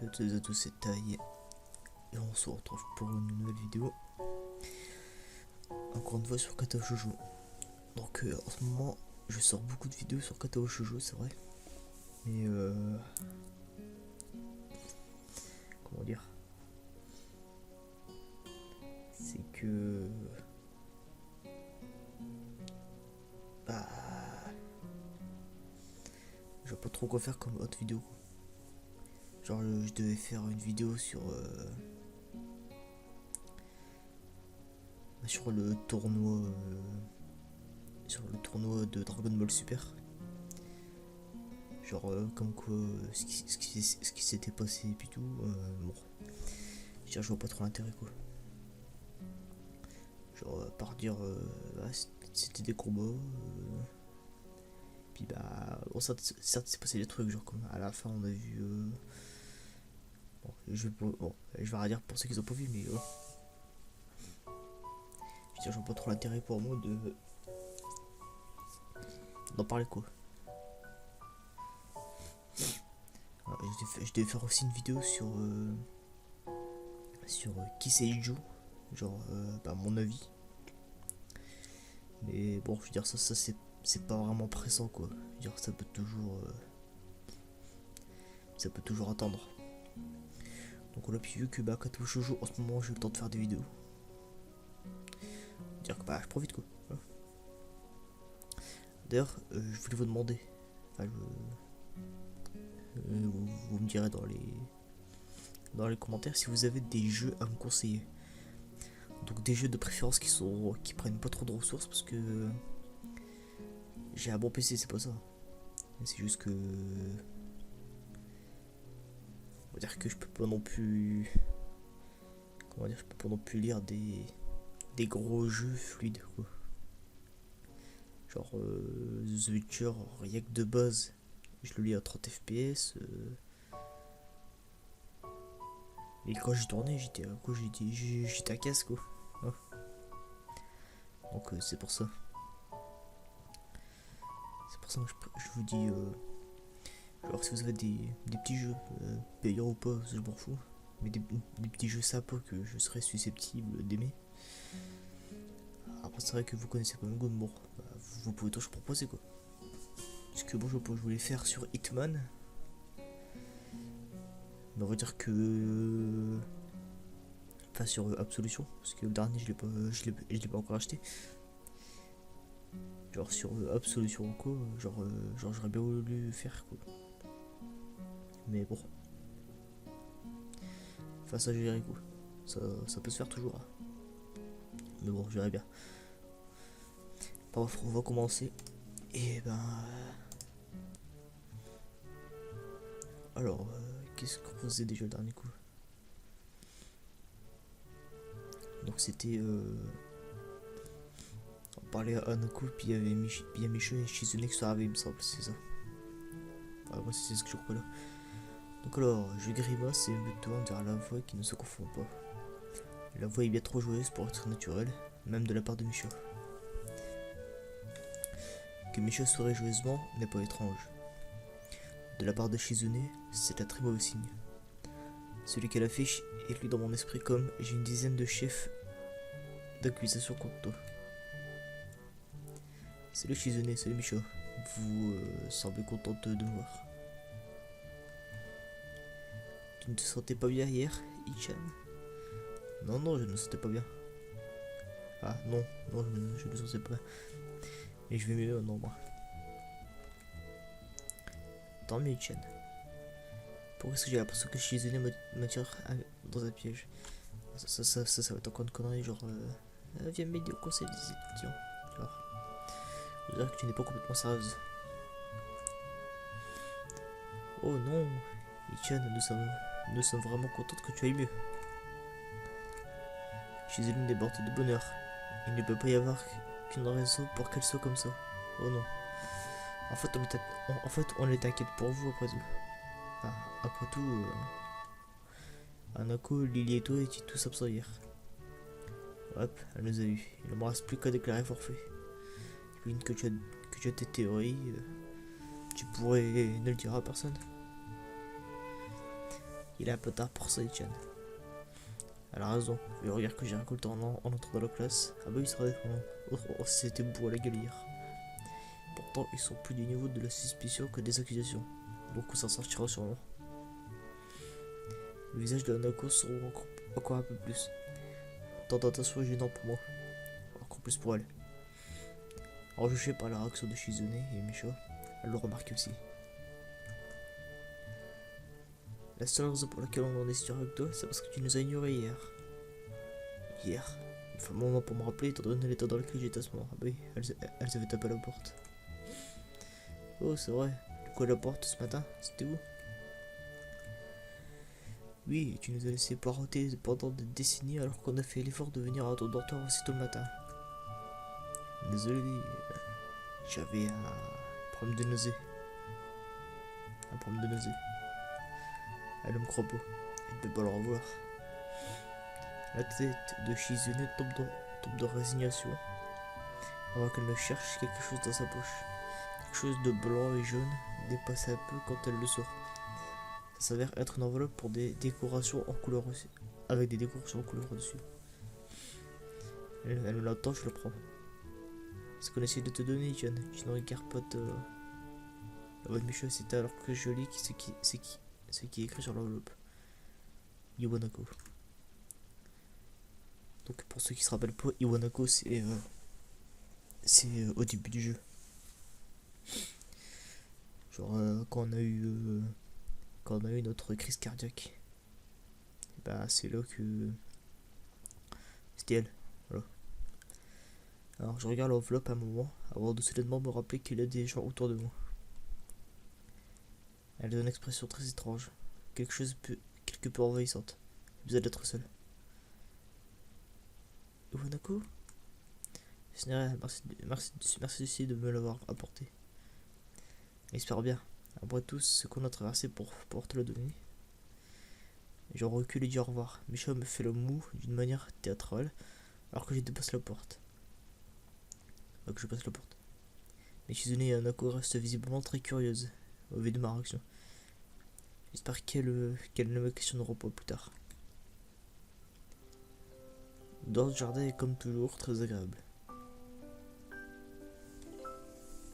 Salut à toutes et à tous, c'est Taï et on se retrouve pour une nouvelle vidéo. Encore une fois sur Katao Shoujo. Donc en ce moment je sors beaucoup de vidéos sur Katao Shoujo, c'est vrai. Mais comment dire, c'est que bah je vois pas trop quoi faire comme autre vidéo. Genre je devais faire une vidéo sur le tournoi de Dragon Ball Super. Genre comme quoi ce qui s'était passé et puis tout. Bon, je vois pas trop l'intérêt quoi. Genre à part dire bah, c'était des combats. Puis bah bon, certes c'est passé des trucs, genre comme à la fin on a vu bon, je vais rien dire pour ceux qui ont pas vu, mais je vois pas trop l'intérêt pour moi d'en parler quoi. Alors, je devais faire aussi une vidéo sur Kiseiju, genre bah, mon avis. Mais bon, je veux dire ça c'est pas vraiment pressant quoi. Je veux dire ça peut toujours attendre. Donc on a pu vu que bah Katao Shoujo en ce moment j'ai eu le temps de faire des vidéos. Dire que bah je profite quoi. Voilà. D'ailleurs je voulais vous demander, enfin vous me direz dans les commentaires si vous avez des jeux à me conseiller. Donc des jeux de préférence qui prennent pas trop de ressources, parce que j'ai un bon PC, c'est pas ça. C'est juste que on va dire que je peux pas non plus, comment dire, je peux pas non plus lire des gros jeux fluides quoi. Genre The Witcher, rien que de base, je le lis à 30 fps. Et quand j'ai tourné, j'étais à casse quoi. Ouais. Donc c'est pour ça. C'est pour ça que je vous dis, alors si vous avez des petits jeux, payants ou pas, je m'en fous. Mais des petits jeux sympas que je serais susceptible d'aimer. Après c'est vrai que vous connaissez pas mon goût, bon, bah, vous pouvez toujours proposer quoi. Parce que bon, je voulais faire sur Hitman. Mais on va dire que enfin sur Absolution, parce que le dernier je l'ai pas encore acheté. Genre sur Absolution quoi, genre j'aurais bien voulu faire quoi. Mais bon, enfin ça je verrai quoi. Ça peut se faire toujours. Mais bon, je verrai bien. Bref, on va commencer. Et ben alors qu'est-ce qu'on faisait déjà le dernier coup? Donc c'était on parlait à Anako, puis il y a Micho et Shizune qui sont arrivés, il me semble, c'est ça. Ah, moi c'est ce que je crois là. Donc alors, je grimace et me tourne vers la voix qui ne se confond pas. La voix est bien trop joyeuse pour être naturelle, même de la part de Micho. Que Micho sourit joyeusement n'est pas étrange. De la part de Shizune, c'est un très mauvais signe. Celui qu'elle affiche est lu dans mon esprit comme j'ai une dizaine de chefs d'accusation contre toi. Salut Shizune, salut Micho. Vous semblez contente de me voir. Tu ne te sentais pas bien hier, Ichan? Non, non, je ne me sentais pas bien. Ah non, non, je ne me sentais pas bien. Mais je vais mieux, non, moi. Tant mieux, Ichan. Pourquoi est-ce que j'ai l'impression que Shizune me tire dans un piège? Ça va être encore une connerie, genre viens m'aider au conseil des étudiants. Genre, je veux dire que tu n'es pas complètement sérieuse. Oh non, Ichan, nous sommes vraiment contents que tu ailles mieux. Shizune déborde de bonheur. Il ne peut pas y avoir qu'une raison pour qu'elle soit comme ça. Oh non. En fait, on est inquiète pour vous après tout. Ah, après tout, Anako, Lily et toi étaient tous absents hier. Hop, elle nous a eu. Il ne me reste plus qu'à déclarer forfait. J'imagine que tu as tes théories. Tu pourrais ne le dire à personne. Il est un peu tard pour ça, Etienne. Elle a raison, vu le regard que j'ai récolté en entrant dans la classe. Ah bah oui, c'est vrai, c'était beau à la gueule hier. Pourtant, ils sont plus du niveau de la suspicion que des accusations. Donc on s'en sortira sûrement. Le visage de Hanako s'ouvre encore un peu plus. Tant d'attention est gênant pour moi. Encore plus pour elle. Enjugée par la réaction de Shizune et Misha, elle le remarque aussi. La seule raison pour laquelle on en est sûr avec toi, c'est parce que tu nous as ignorés hier. Hier. Il faut un moment pour me rappeler, étant donné l'état dans lequel j'étais à ce moment. Ah bah oui, elles avaient tapé à la porte. Oh, c'est vrai. Du coup, à la porte ce matin, c'était où? Oui, tu nous as laissé poireauter pendant des décennies alors qu'on a fait l'effort de venir à ton dortoir aussitôt le matin. Désolé, j'avais un problème de nausée. Un problème de nausée. Elle me croit pas. Elle ne peut pas le revoir. La tête de Shizune tombe de résignation. Alors qu'elle ne cherche quelque chose dans sa poche. Quelque chose de blanc et jaune dépasse un peu quand elle le sort. Ça s'avère être une enveloppe pour des décorations en couleur aussi. Avec des décorations en couleur dessus. Elle me l'attend, je le prends. C'est qu'on essaie de te donner, John. Je ne regarde pas de... La voix de Michel, c'est alors que je lis ce qui est écrit sur l'enveloppe. Iwanako. Donc pour ceux qui se rappellent pas, Iwanako c'est au début du jeu. Genre quand on a eu notre crise cardiaque. Bah c'est là que c'était elle. Voilà. Alors je regarde l'enveloppe un moment avant de soudainement me rappeler qu'il y a des gens autour de moi. Elle a une expression très étrange, quelque peu envahissante. J'ai besoin d'être seul. Iwanako? Ce n'est rien, merci de me l'avoir apporté. J'espère bien. Après tout ce qu'on a traversé pour te le donner. J'en recule et dis au revoir. Micha me fait le mou d'une manière théâtrale alors que je dépasse la porte. Mais Shizune et Hanako restent visiblement très curieuses au vu de ma réaction. J'espère qu'elles ne me questionneront pas plus tard. Dans ce jardin est comme toujours très agréable.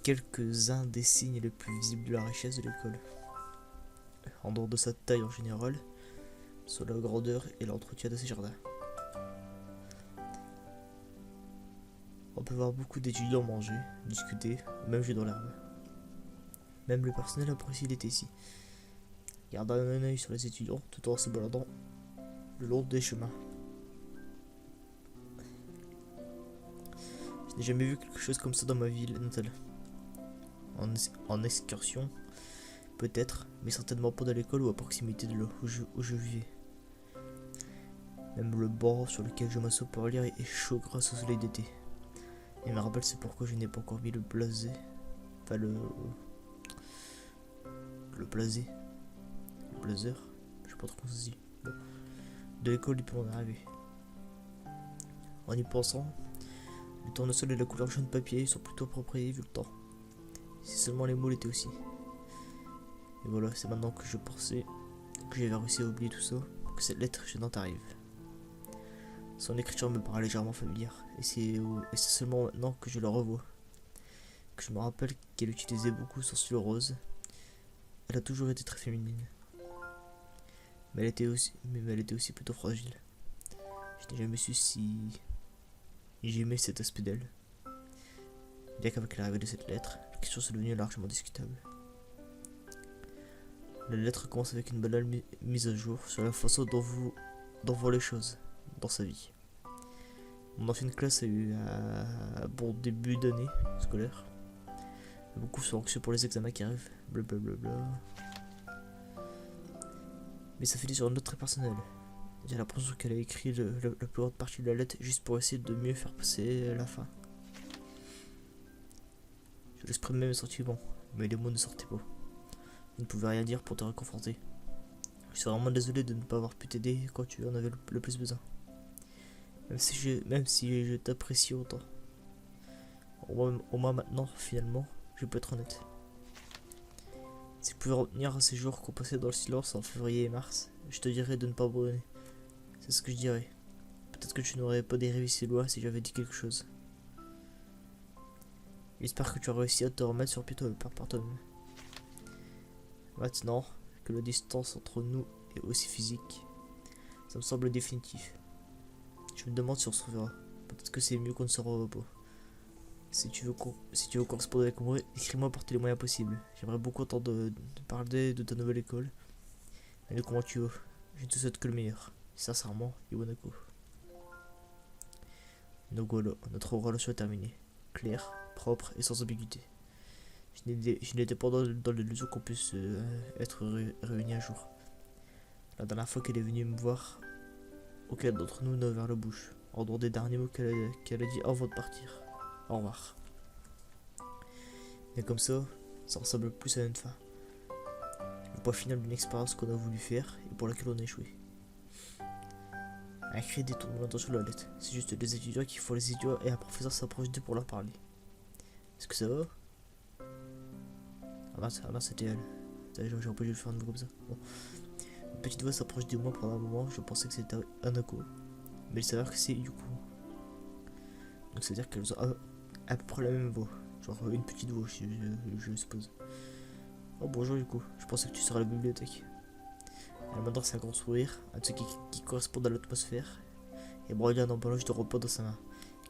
Quelques-uns des signes les plus visibles de la richesse de l'école. En dehors de sa taille en général, sur la grandeur et l'entretien de ses jardins. On peut voir beaucoup d'étudiants manger, discuter, ou même jouer dans l'herbe. Même le personnel apprécie l'été ici, gardant un œil sur les étudiants tout en se baladant le long des chemins. Je n'ai jamais vu quelque chose comme ça dans ma ville natale. En excursion, peut-être, mais certainement pas dans l'école ou à proximité de là où je vivais. Même le banc sur lequel je m'assois pour lire est chaud grâce au soleil d'été. Et me rappelle c'est pourquoi je n'ai pas encore mis le blasé. Enfin le blasé. Le blazer. Je sais pas trop comment ça se dit. Bon. De l'école depuis mon arrivée. En y pensant, le tournesol et la couleur jaune papier sont plutôt appropriés vu le temps. Si seulement les mots l'étaient aussi. Et voilà, c'est maintenant que je pensais que j'avais réussi à oublier tout ça, que cette lettre gênante arrive. Son écriture me paraît légèrement familière, et c'est seulement maintenant que je la revois, que je me rappelle qu'elle utilisait beaucoup son stylo rose. Elle a toujours été très féminine. Mais elle était aussi plutôt fragile. Je n'ai jamais su si j'aimais cet aspect d'elle. Bien qu'avec l'arrivée de cette lettre, la question s'est devenue largement discutable. La lettre commence avec une banale mise à jour sur la façon dont voit les choses dans sa vie. Mon ancienne classe a eu un bon début d'année scolaire. Beaucoup sont anxieux pour les examens qui arrivent, blablabla. Mais ça finit sur une note très personnelle. J'ai l'impression qu'elle a écrit la plus grande partie de la lettre juste pour essayer de mieux faire passer la fin. Je l'exprimais mes sentiments, mais les mots ne sortaient pas. Je ne pouvais rien dire pour te réconforter. Je suis vraiment désolé de ne pas avoir pu t'aider quand tu en avais le plus besoin. Même si je t'apprécie autant. Au moins maintenant, finalement, je peux être honnête. Si je pouvais retenir ces jours qu'on passait dans le silence en février et mars, je te dirais de ne pas abandonner. C'est ce que je dirais. Peut-être que tu n'aurais pas dérivé ces lois si j'avais dit quelque chose. J'espère que tu as réussi à te remettre sur pied par toi-même. Maintenant que la distance entre nous est aussi physique, ça me semble définitif. Je me demande si on se reverra. Peut-être que c'est mieux qu'on ne se revoie pas. Si tu veux correspondre avec moi, écris-moi par tous les moyens possibles. J'aimerais beaucoup entendre de parler de ta nouvelle école et de comment tu vas. Je ne te souhaite que le meilleur. Sincèrement, Iwanako. Donc voilà, notre relation est terminée. Claire, propre et sans ambiguïté. Je n'étais pas dans l'illusion qu'on puisse être réunis un jour. La dernière fois qu'elle est venue me voir, aucun d'entre nous n'a ouvert la bouche, en dehors des derniers mots qu'elle a dit avant de partir. Au revoir. Et comme ça ressemble plus à une fin. Le point final d'une expérience qu'on a voulu faire et pour laquelle on a échoué. Un cri détourne mon attention de la lettre. C'est juste des étudiants qui font les idiots et un professeur s'approche d'eux pour leur parler. Est-ce que ça va? Ah mince, c'était elle. J'aurais pas dû le faire un nouveau comme ça. Bon. Une petite voix s'approche de moi pendant un moment. Je pensais que c'était Anako. Mais il s'avère que c'est Yuko. Donc c'est à dire qu'elles ont à peu près la même voix. Genre une petite voix, je suppose. Oh bonjour Yuko, je pensais que tu serais à la bibliothèque. Elle m'adresse un grand sourire, un truc qui correspond à l'atmosphère, et broie un emballage de repas dans sa main.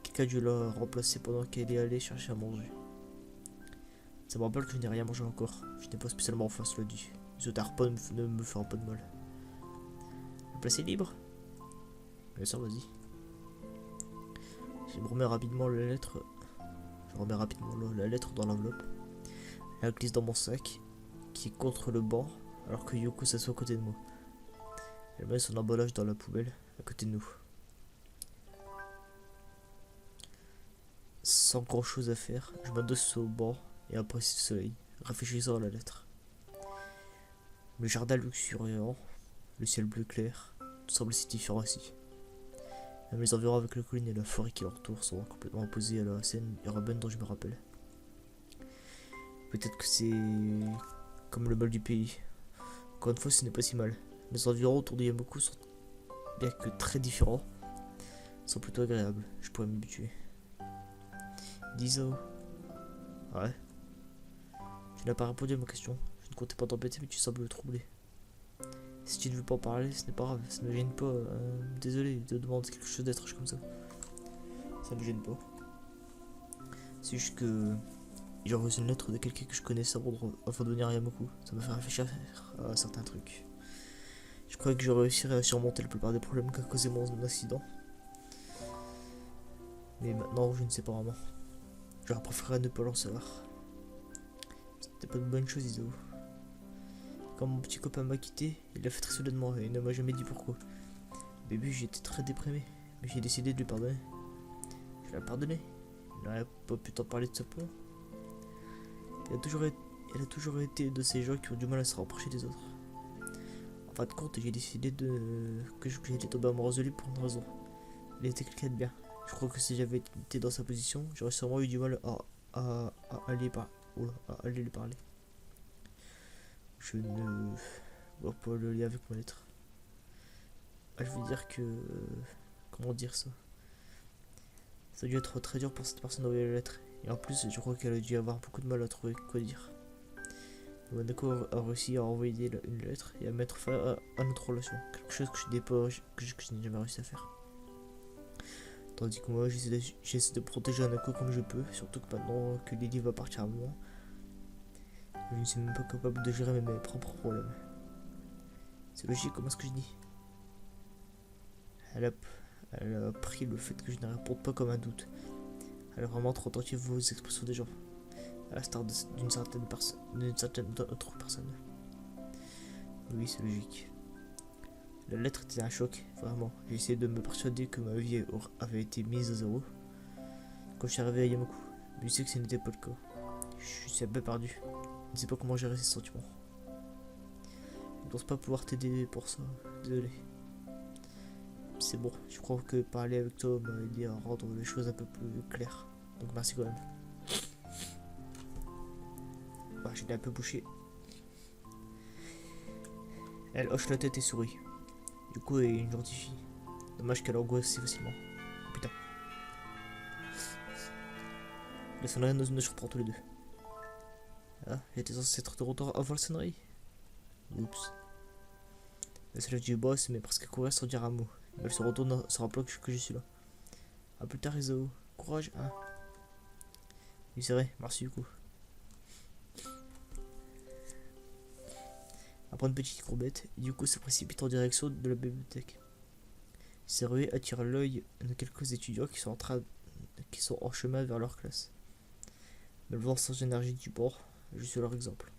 Quelqu'un a dû la remplacer pendant qu'elle est allée chercher à manger. Ça me rappelle que je n'ai rien mangé encore. Je n'ai pas spécialement faim, cela dit. Ce repas ne me fera pas de mal. La place est libre? Bien sûr, vas-y. Je remets rapidement la lettre. Je remets rapidement la lettre dans l'enveloppe. Elle glisse dans mon sac, qui est contre le banc, alors que Yuko s'assoit à côté de moi. Elle met son emballage dans la poubelle, à côté de nous. Sans grand chose à faire, je m'adosse au banc et apprécie le soleil, réfléchissant à la lettre. Le jardin luxuriant, le ciel bleu clair, tout semble si différent ici. Même les environs avec la colline et la forêt qui l'entoure sont complètement opposés à la scène urbaine dont je me rappelle. Peut-être que c'est comme le mal du pays. Encore une fois, ce n'est pas si mal. Les environs autour de Yamaku sont, bien que très différents, sont plutôt agréables. Je pourrais m'habituer. Diso. Ouais. Tu n'as pas répondu à ma question. Je ne comptais pas t'embêter, mais tu sembles troublé. Si tu ne veux pas en parler, ce n'est pas grave. Ça ne me gêne pas. Désolé de demander quelque chose d'étrange comme ça. Ça ne me gêne pas. C'est juste que j'ai reçu une lettre de quelqu'un que je connaissais avant de venir à Yamaku. Ça m'a fait réfléchir à certains trucs. Je croyais que je réussirais à surmonter la plupart des problèmes qu'a causé mon accident. Mais maintenant, je ne sais pas vraiment. J'aurais préféré ne pas l'en savoir. C'était pas une bonne chose, Iso. Quand mon petit copain m'a quitté, il l'a fait très soudainement et il ne m'a jamais dit pourquoi. Au début, j'étais très déprimé, mais j'ai décidé de lui pardonner. Je l'ai pardonné. Il n'aurait pas pu t'en parler de ce point. Il a toujours été de ces gens qui ont du mal à se rapprocher des autres. En fin de compte, j'ai décidé que j'étais tombé amoureuse de lui pour une raison. Il était quelqu'un de bien. Je crois que si j'avais été dans sa position, j'aurais sûrement eu du mal à aller lui parler. Je ne vois pas le lien avec ma lettre. Ah, je veux dire que... comment dire ça? Ça a dû être très dur pour cette personne d'envoyer la lettre. Et en plus, je crois qu'elle a dû avoir beaucoup de mal à trouver quoi dire. Monaco a réussi à envoyer une lettre et à mettre fin à notre relation. Quelque chose que je n'ai jamais réussi à faire. Tandis que moi, j'essaie de protéger Anako comme je peux. Surtout que maintenant que Lily va partir à moi, je ne suis même pas capable de gérer mes propres problèmes. C'est logique, comment est-ce que je dis? Elle a pris le fait que je ne réponde pas comme un doute. Elle a vraiment trop attentive aux expressions des gens. À la star d'une certaine autre personne. Oui, c'est logique. La lettre était un choc, vraiment. J'ai essayé de me persuader que ma vie avait été mise à zéro quand je suis arrivé à Yamaku. Mais je sais que ce n'était pas le cas. Je suis un peu perdu. Je ne sais pas comment gérer ces sentiments. Je ne pense pas pouvoir t'aider pour ça. Désolé. C'est bon, je crois que parler avec toi m'a aidé à rendre les choses un peu plus claires. Donc merci quand même. Bah, j'étais un peu bouché. Elle hoche la tête et sourit. Yuko est une gentille fille. Dommage qu'elle angoisse si facilement. Putain. La sonnerie nous surprend tous les deux. Ah, j'étais censé être de retour avant la sonnerie. Oups. Elle se lève du bois, se met presque à courir sans dire un mot. Elle se retourne, se rappelant que je suis là. A plus tard, Iso. Courage, hein. Oui, c'est vrai, merci Yuko. Après une petite courbette, Yuko se précipite en direction de la bibliothèque. Ses ruées attirent l'œil de quelques étudiants qui sont en chemin vers leur classe. Me levant sans énergie du bord, je suis leur exemple.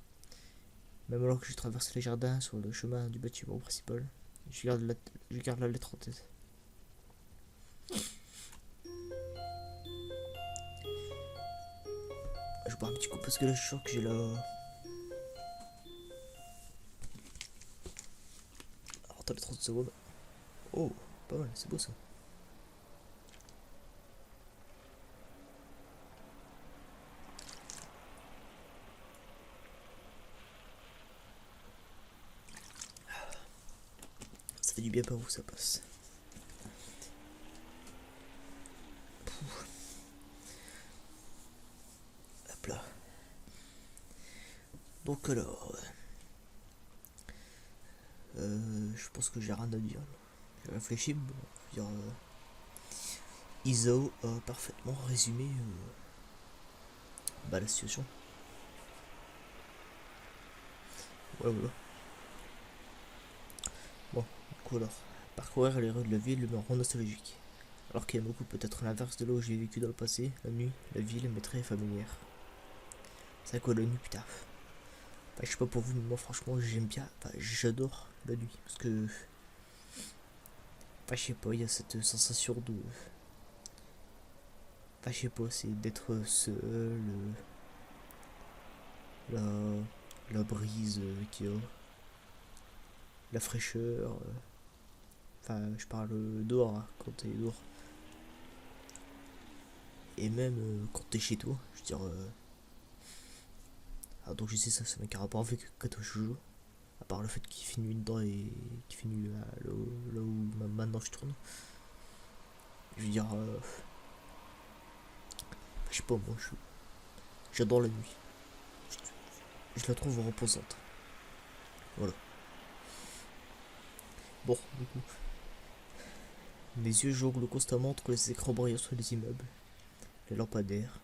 Même alors que je traverse les jardins sur le chemin du bâtiment principal, je garde la lettre en tête. Je bois un petit coup parce que là je suis sûr que j'ai la... Alors, attends les 30 secondes. Oh, pas mal, c'est beau ça. Ça fait du bien par vous, ça passe. Hop là. Donc alors... je pense que j'ai rien à dire. J'ai réfléchi, bon, je veux dire... Iso a parfaitement résumé la situation. Voilà. Bon, du coup alors, parcourir les rues de la ville me rend nostalgique. Alors qu'il y a beaucoup peut-être l'inverse de là où j'ai vécu dans le passé, la nuit, la ville m'est très familière. C'est quoi la nuit, putain. Je sais pas pour vous, mais moi franchement j'aime bien, j'adore la nuit. Parce que, je sais pas, il y a cette sensation de... je sais pas, c'est d'être seul, la, la brise qu'il y a, la fraîcheur. Je parle dehors, hein, quand t'es dehors. Et même quand t'es chez toi, je veux dire. Donc je sais ça n'a qu'un rapport avec Kato Shoujo. À part le fait qu'il fait nuit dedans et qu'il fait nuit là où maintenant je tourne. Je veux dire. Je sais pas, moi j'adore la nuit. Je la trouve reposante. Voilà. Bon, du coup. Mes yeux jonglent constamment entre les écrans brillants sur les immeubles, les lampadaires,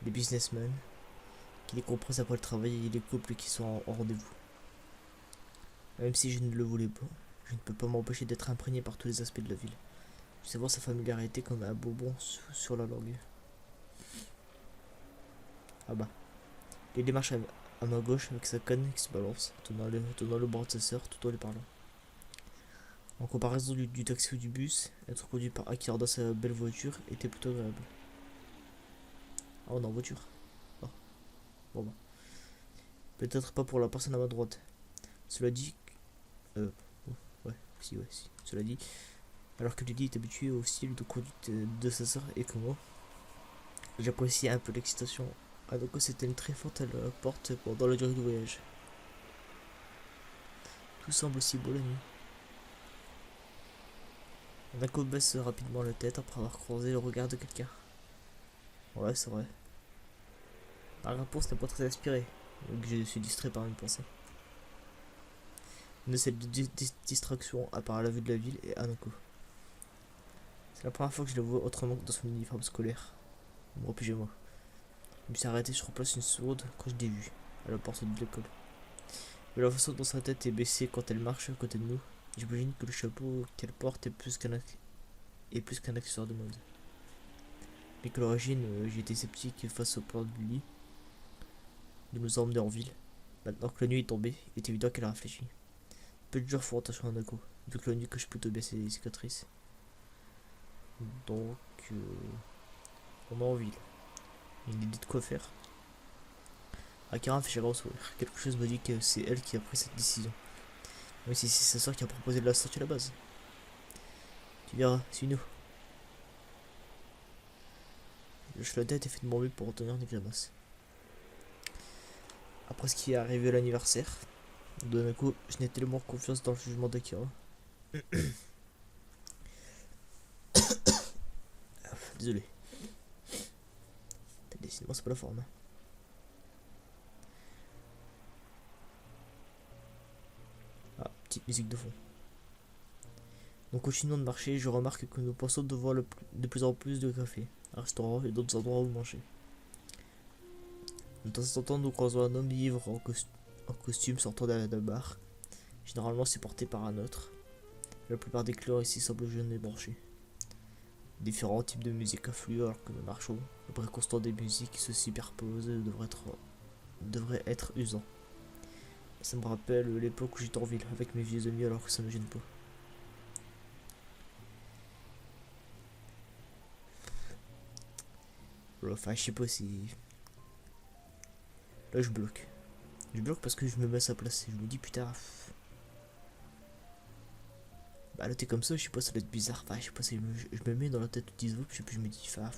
les businessmen qui les compressent après le travail et les couples qui sont en rendez-vous. Même si je ne le voulais pas, je ne peux pas m'empêcher d'être imprégné par tous les aspects de la ville. Je sais voir sa familiarité comme un bonbon sur la langue. Ah bah. Il démarche à ma gauche avec sa canne qui se balance, tenant le bras de sa sœur tout en lui parlant. En comparaison du taxi ou du bus, être conduit par Akira dans sa belle voiture était plutôt agréable. Ah, on est en voiture. Ah, bon bah. Peut-être pas pour la personne à ma droite. Cela dit... ouais, si. Cela dit, alors que Lily est habituée au style de conduite de sa sœur et que moi, j'appréciais un peu l'excitation. Ah donc c'était une très forte à la porte pendant la durée du voyage. Tout semble si beau la nuit. Nako baisse rapidement la tête après avoir croisé le regard de quelqu'un. Ouais, c'est vrai. La réponse n'est pas très inspirée, donc je suis distrait par une pensée. Une de ces distractions apparaît à la vue de la ville et Hanako. C'est la première fois que je la vois autrement que dans son uniforme scolaire. Mon pyjama. Je me suis arrêté sur place une seconde quand je l'ai vue, à la porte de l'école. Mais la façon dont sa tête est baissée quand elle marche à côté de nous, j'imagine que le chapeau qu'elle porte est plus qu'un accessoire de mode. Mais qu'à l'origine, j'étais sceptique face au plan de lit de nous emmener en ville. Maintenant que la nuit est tombée, il est évident qu'elle a réfléchi. Peu de gens font attention à Nako, vu que la nuit cache plutôt bien ses cicatrices. Donc, on est en ville. Une idée de quoi faire. Akira me fait chaleur au sourire. Quelque chose me dit que c'est elle qui a pris cette décision. Même si c'est sa soeur qui a proposé de la sortie à la base. Tu verras, suis-nous. Je lâche la tête et fais de mon pour retenir des grimaces. Après ce qui est arrivé à l'anniversaire, D'un coup, je n'ai tellement confiance dans le jugement d'Akira. Désolé. Décidément, c'est pas la forme. Ah, petite musique de fond. Donc, continuons de marcher, je remarque que nous passons devant de plus en plus de cafés, restaurants et d'autres endroits où manger. De temps en temps, nous croisons un homme ivre en costume sortant d'un bar. Généralement, c'est porté par un autre. La plupart des clients ici semblent jeunes et branchés. Différents types de musique affluent alors que nous marchons. Le bruit constant des musiques qui se superposent devrait être usant. Ça me rappelle l'époque où j'étais en ville avec mes vieux amis alors que ça me gêne pas. Enfin, je sais pas si... Là, je bloque. Je bloque parce que je me mets à sa place et je me dis putain... Bah là t'es comme ça, je sais pas, ça doit être bizarre. Enfin, je sais pas, je me mets dans la tête de 10 je sais plus, je me dis, enfin...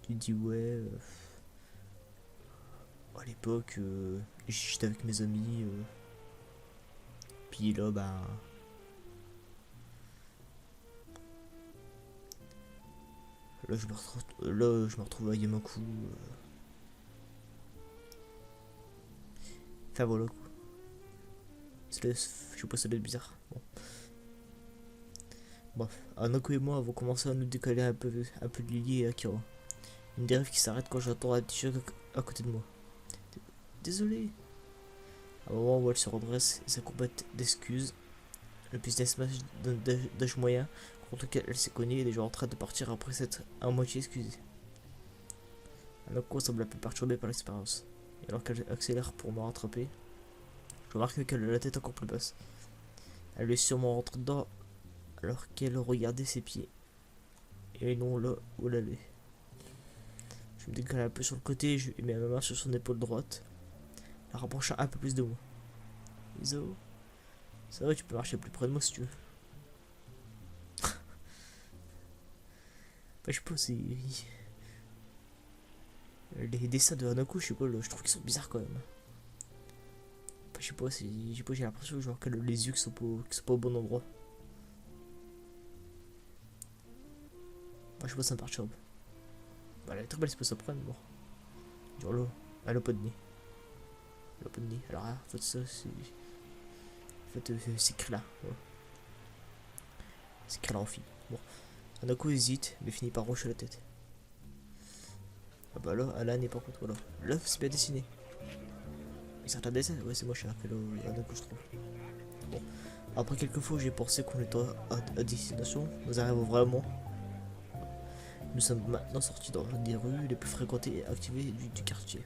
Tu te dis ouais... à l'époque, j'étais avec mes amis... Puis là, bah... Là, je me retrouve à Yamaku. Enfin voilà quoi. Je sais pas, ça doit être bizarre. Bon. Bref, Anako et moi avons commencé à nous décaler un peu de Lily et Akira. Une dérive qui s'arrête quand j'entends un t-shirt à côté de moi. Désolé. À un moment où elle se redresse et s'accompagne d'excuses, le businessman d'âge moyen contre lequel elle s'est cognée est déjà en train de partir après s'être à moitié excusée. Anako semble un peu perturbée par l'expérience. Et alors qu'elle accélère pour me rattraper, je remarque qu'elle a la tête encore plus basse. Elle lui est sûrement rentrée dedans alors qu'elle regardait ses pieds. Et non là où elle allait. Je me décale un peu sur le côté et je mets ma main sur son épaule droite, la rapprochant un peu plus de moi. Iso, ça va, tu peux marcher plus près de moi si tu veux. Bah, je sais pas, c'est... Les dessins de Hanako, je sais pas, je trouve qu'ils sont bizarres quand même. Bah, je sais pas, j'ai l'impression genre que les yeux qui sont pas au bon endroit. Bah, je sais pas, ça me perturbe. Bah, elle est très belle, c'est pas ça prendre, bon. Genre là, elle a pas de nez. Elle a pas de nez. Alors, en fait, ça, c'est... En fait, c'est écrit là. Ouais. C'est écrit là en fille. Bon. Hanako hésite, mais finit par rocher la tête. Ah bah là, Alan est par contre, voilà. Là, c'est bien dessiné. Et certains dessins, ouais, c'est moche, hein, fait Hanako, je trouve. Bon. Après quelques fois, j'ai pensé qu'on était à destination. Nous arrivons vraiment. Nous sommes maintenant sortis dans l'une des rues les plus fréquentées et activées du quartier.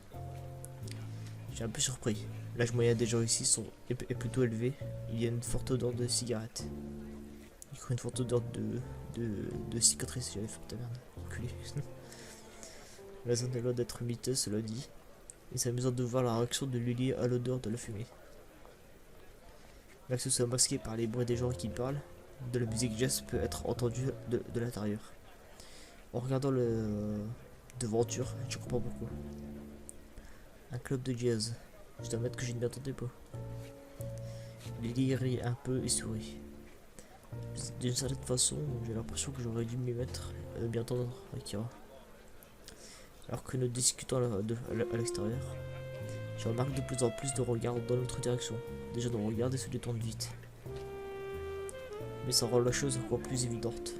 J'ai un peu surpris. L'âge moyen des gens ici est plutôt élevé. Il y a une forte odeur de cigarettes. Il y a une forte odeur de cicatrices. J'avais fait ta merde. Enculé. La zone est loin d'être miteuse, cela dit. Et c'est amusant de voir la réaction de Lily à l'odeur de la fumée. Là que ce soit masqué par les bruits des gens qui parlent, de la musique jazz peut être entendue de l'intérieur. En regardant le devanture, je comprends pourquoi. Un club de jazz. Je dois admettre que je ne m'y attendais pas. Lily rit un peu et sourit. D'une certaine façon, j'ai l'impression que j'aurais dû m'y mettre bien entendre Akira. Alors que nous discutons à l'extérieur, je remarque de plus en plus de regards dans notre direction. Déjà nos regards se détendent vite. Mais ça rend la chose encore plus évidente.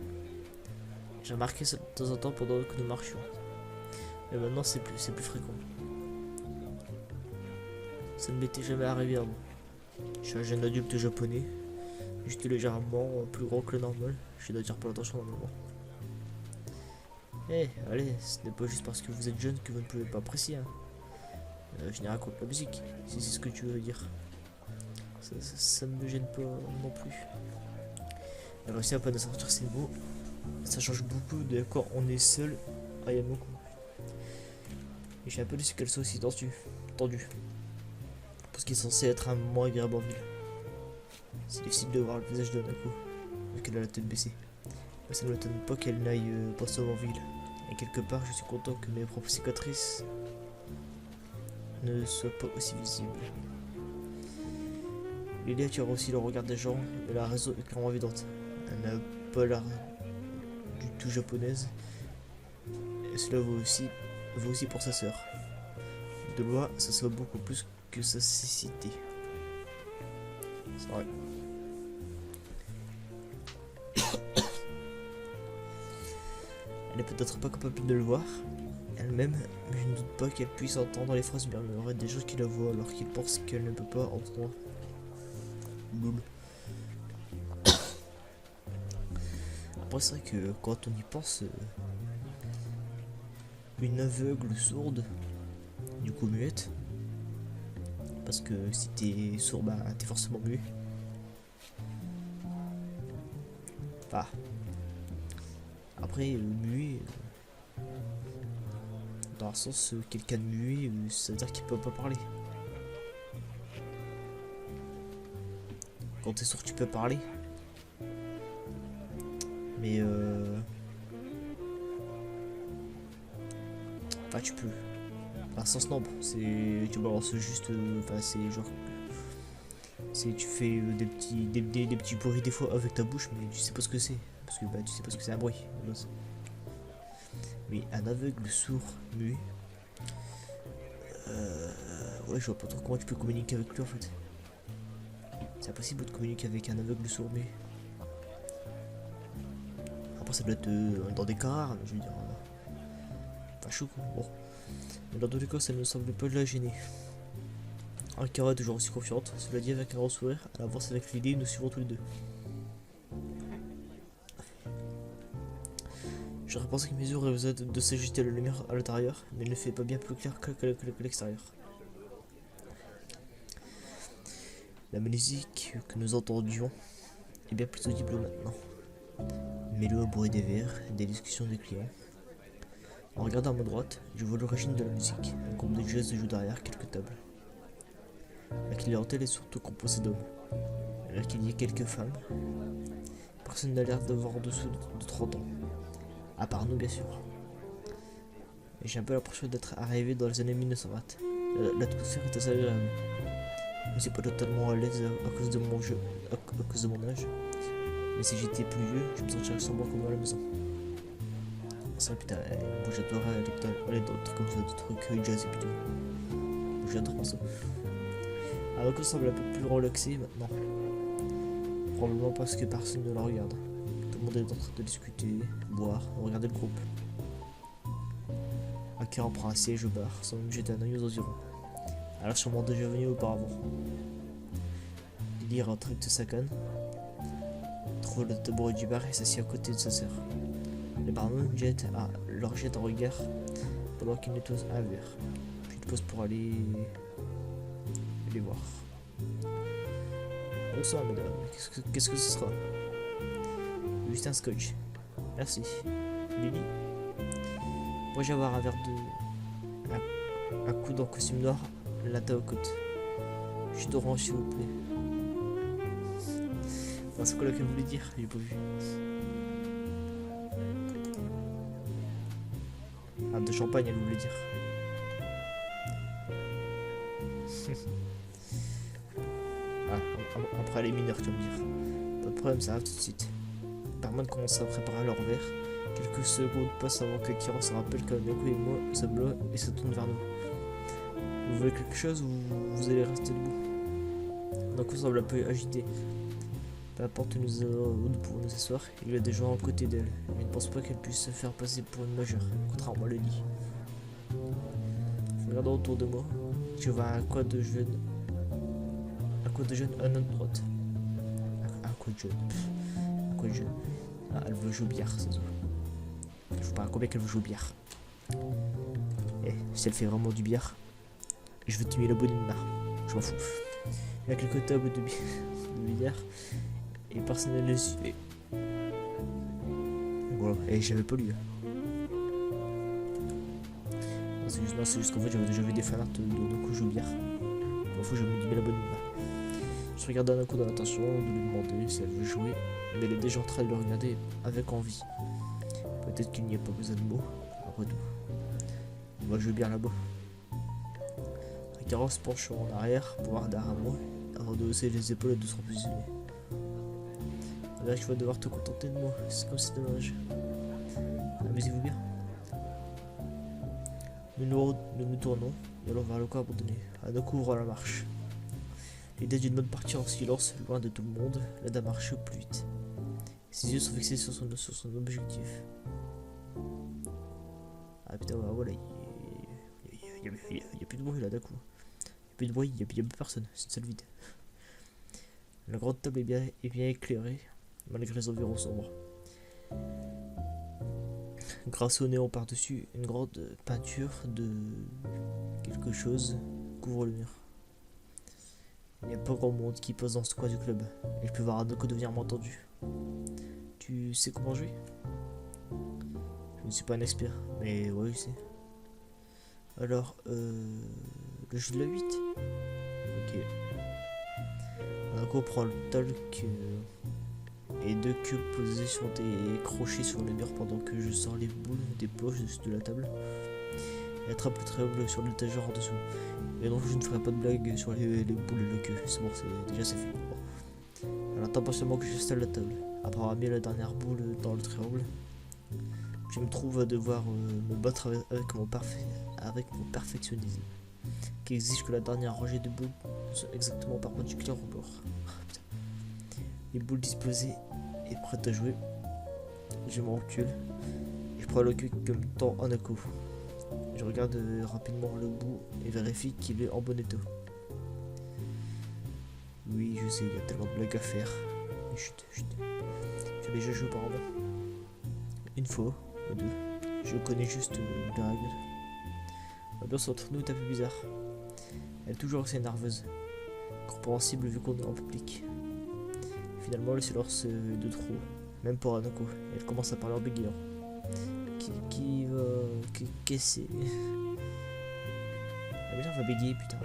J'ai remarqué ça de temps en temps pendant que nous marchions. Et maintenant c'est plus fréquent. Ça ne m'était jamais arrivé avant. Je suis un jeune adulte japonais. J'étais légèrement plus gros que le normal. Je n'attire pas l'attention normalement. Eh, allez, ce n'est pas juste parce que vous êtes jeune que vous ne pouvez pas apprécier. Hein. Je n'y raconte la musique, si c'est ce que tu veux dire. Ça ne me gêne pas non plus. Elle a réussi à pas sortir ces mots. Ça change beaucoup de quand on est seul à Yamaku. Et j'ai un peu déçu qu'elle soit aussi tendue. Parce qu'il est censé être un moment agréable en ville. C'est difficile de voir le visage de Hanako, vu qu'elle a la tête baissée. Mais ça ne m'étonne pas qu'elle n'aille pas seule en ville. Et quelque part, je suis content que mes propres cicatrices ne soient pas aussi visibles. Lily attire aussi le regard des gens, mais la raison est clairement évidente. Elle n'a pas l'air du tout japonaise. Et cela vaut aussi pour sa sœur. De loin, ça se voit beaucoup plus que sa cécité. C'est vrai. Elle n'est peut-être pas capable de le voir elle-même, mais je ne doute pas qu'elle puisse entendre les phrases murmurées des gens qui la voient alors qu'ils pensent qu'elle ne peut pas entendre. Loul. Après, c'est vrai que quand on y pense, une aveugle sourde, du coup muette, parce que si t'es sourd, bah t'es forcément muet. Enfin, après, muet, dans le sens, quelqu'un de muet, ça veut dire qu'il peut pas parler. Quand t'es sourd, tu peux parler. Mais enfin, tu peux. Dans un sens, non, c'est. Tu balances juste. Enfin, c'est genre. Tu fais des petits bruits des fois avec ta bouche, mais tu sais pas ce que c'est. Parce que bah, tu sais pas ce que c'est un bruit. Mais un aveugle sourd, muet. Ouais, je vois pas trop comment tu peux communiquer avec lui en fait. C'est impossible de communiquer avec un aveugle sourd muet. Après, ça doit être dans des cas rares, je veux dire. Enfin, chaud quoi. Bon. Mais dans tous les cas, ça ne semble pas la gêner. Akira est toujours aussi confiante. Cela dit, avec un grand sourire, elle avance avec Lily, nous suivons tous les deux. J'aurais pensé que mes yeux rêvaient de s'agiter la lumière à l'intérieur, mais il ne fait pas bien plus clair que l'extérieur. La musique que nous entendions est bien plus audible maintenant. Mêlée au bruit des verres, des discussions des clients. En regardant à ma droite, je vois l'origine de la musique. Un groupe de jazz joue derrière quelques tables. La clientèle est surtout composée d'hommes. Là qu'il y ait quelques femmes. Personne n'a l'air d'avoir en dessous de 30 ans. À part nous, bien sûr. Et j'ai un peu l'impression d'être arrivé dans les années 1920. L'atmosphère est assez agréable. Je ne suis pas totalement à l'aise à cause de mon jeu, à cause de mon âge. Mais si j'étais plus vieux, je me sentirais sans moi comme à la maison. C'est vrai, putain, moi j'adorais aller dans des trucs comme ça, des trucs jazz et puis tout. J'adore ça. Alors qu'on semble un peu plus relaxé maintenant. Probablement parce que personne ne la regarde. Tout le monde est en train de discuter, boire, regarder le groupe. Akira prend un siège au bar, sans même jeter un œil aux environs. Elle a sûrement déjà venu auparavant. Lily rentre de sa canne, trouve le tabouret du bar et s'assied à côté de sa sœur. Le barman leur jette un regard pendant qu'il nettoie un verre, puis il pose pour aller les voir. Bonsoir madame, qu'est-ce que ce sera? Juste un scotch. Merci. Lily, pourrais-je avoir un verre de... un coude en costume noir, latte aux côtes. Jus d'orange s'il vous plaît. Enfin, c'est quoi là qu'elle voulait dire? J'ai pas vu. Ah, de champagne elle voulait dire. Ah, après les mineurs tu vas me dire. Pas de problème, ça arrive tout de suite. Le barman commence à préparer leur verre. Quelques secondes passent avant que Akira se rappelle qu'Ameko et moi sommes là et se tourne vers nous. Vous voulez quelque chose ou vous allez rester debout? D'un coup semble un peu agité. Peu importe où nous pouvons nous asseoir, il y a des gens à côté d'elle. Mais je ne pense pas qu'elle puisse se faire passer pour une majeure, contrairement à Lily. Regardant autour de moi, je vois un quad de jeunes. Un quad de jeunes à notre droite. Un quad de jeunes. Un quad de jeunes. Ah, elle veut jouer au billard, ça se voit. Je sais pas combien qu'elle veut jouer au billard. Eh, si elle fait vraiment du billard, je veux tuer la bonne main. Je m'en fous. Il y a quelques tables de billard et personne ne les suivait. Voilà, et j'avais pas lu. C'est juste qu'en fait j'avais déjà vu des fanarts de coups au billard. Bon, faut que je me dis la bonne main. Je regarde d'un coup dans l'intention de lui demander si elle veut jouer, mais elle est déjà en train de le regarder avec envie. Peut-être qu'il n'y a pas besoin de mots, après tout. On va jouer bien là-bas. Akira se penche en arrière pour voir derrière moi avant de hausser les épaules et de se repositionner. Là, tu vas devoir te contenter de moi, c'est comme c'est dommage. Amusez-vous bien. Nous tournons et allons vers le corps abandonné. Hanako ouvre la marche. L'idée d'une bonne partie en silence, loin de tout le monde, l'aide à marcher au plus vite. Ses yeux sont fixés sur son objectif. Ah putain, voilà, il y a plus de bruit là d'un coup. Il y a plus de bruit, il y a plus personne, c'est une salle vide. La grande table est bien éclairée, malgré les environs sombres. Grâce au néon par-dessus, une grande peinture de quelque chose couvre le mur. Il n'y a pas grand monde qui pose dans ce coin du club, et je peux voir Hanako devenir entendu. Tu sais comment jouer? Je ne suis pas un expert, mais ouais, je sais. Alors, le jeu de la 8. Ok. Hanako prend le talc et deux cubes posés sur des crochets sur le mur pendant que je sors les boules des poches de la table et attrape le triangle sur l'étagère en dessous. Et donc je ne ferai pas de blague sur les boules et le queue, c'est bon, déjà c'est fait. Bon. Alors attends patiemment que j'installe la table. Après avoir mis la dernière boule dans le triangle, je me trouve à devoir me battre avec mon perfectionnisme, qui exige que la dernière rangée de boules soit exactement perpendiculaire au bord. Les boules disposées et prêtes à jouer, je m'en recule. Je prends le queue comme temps Hanako. Je regarde rapidement le bout et vérifie qu'il est en bon état. Oui, je sais, il y a tellement de blagues à faire. Mais chut. J'ai déjà joué par là. Une fois, ou deux. Je connais juste les règles. L'ambiance entre nous est un peu bizarre. Elle est toujours assez nerveuse. Compréhensible vu qu'on est en public. Finalement, le silence est de trop, même pour Hanako. Elle commence à parler en bégayant. Qu'est-ce que c'est? Ah, mais là, on va bégayer, putain.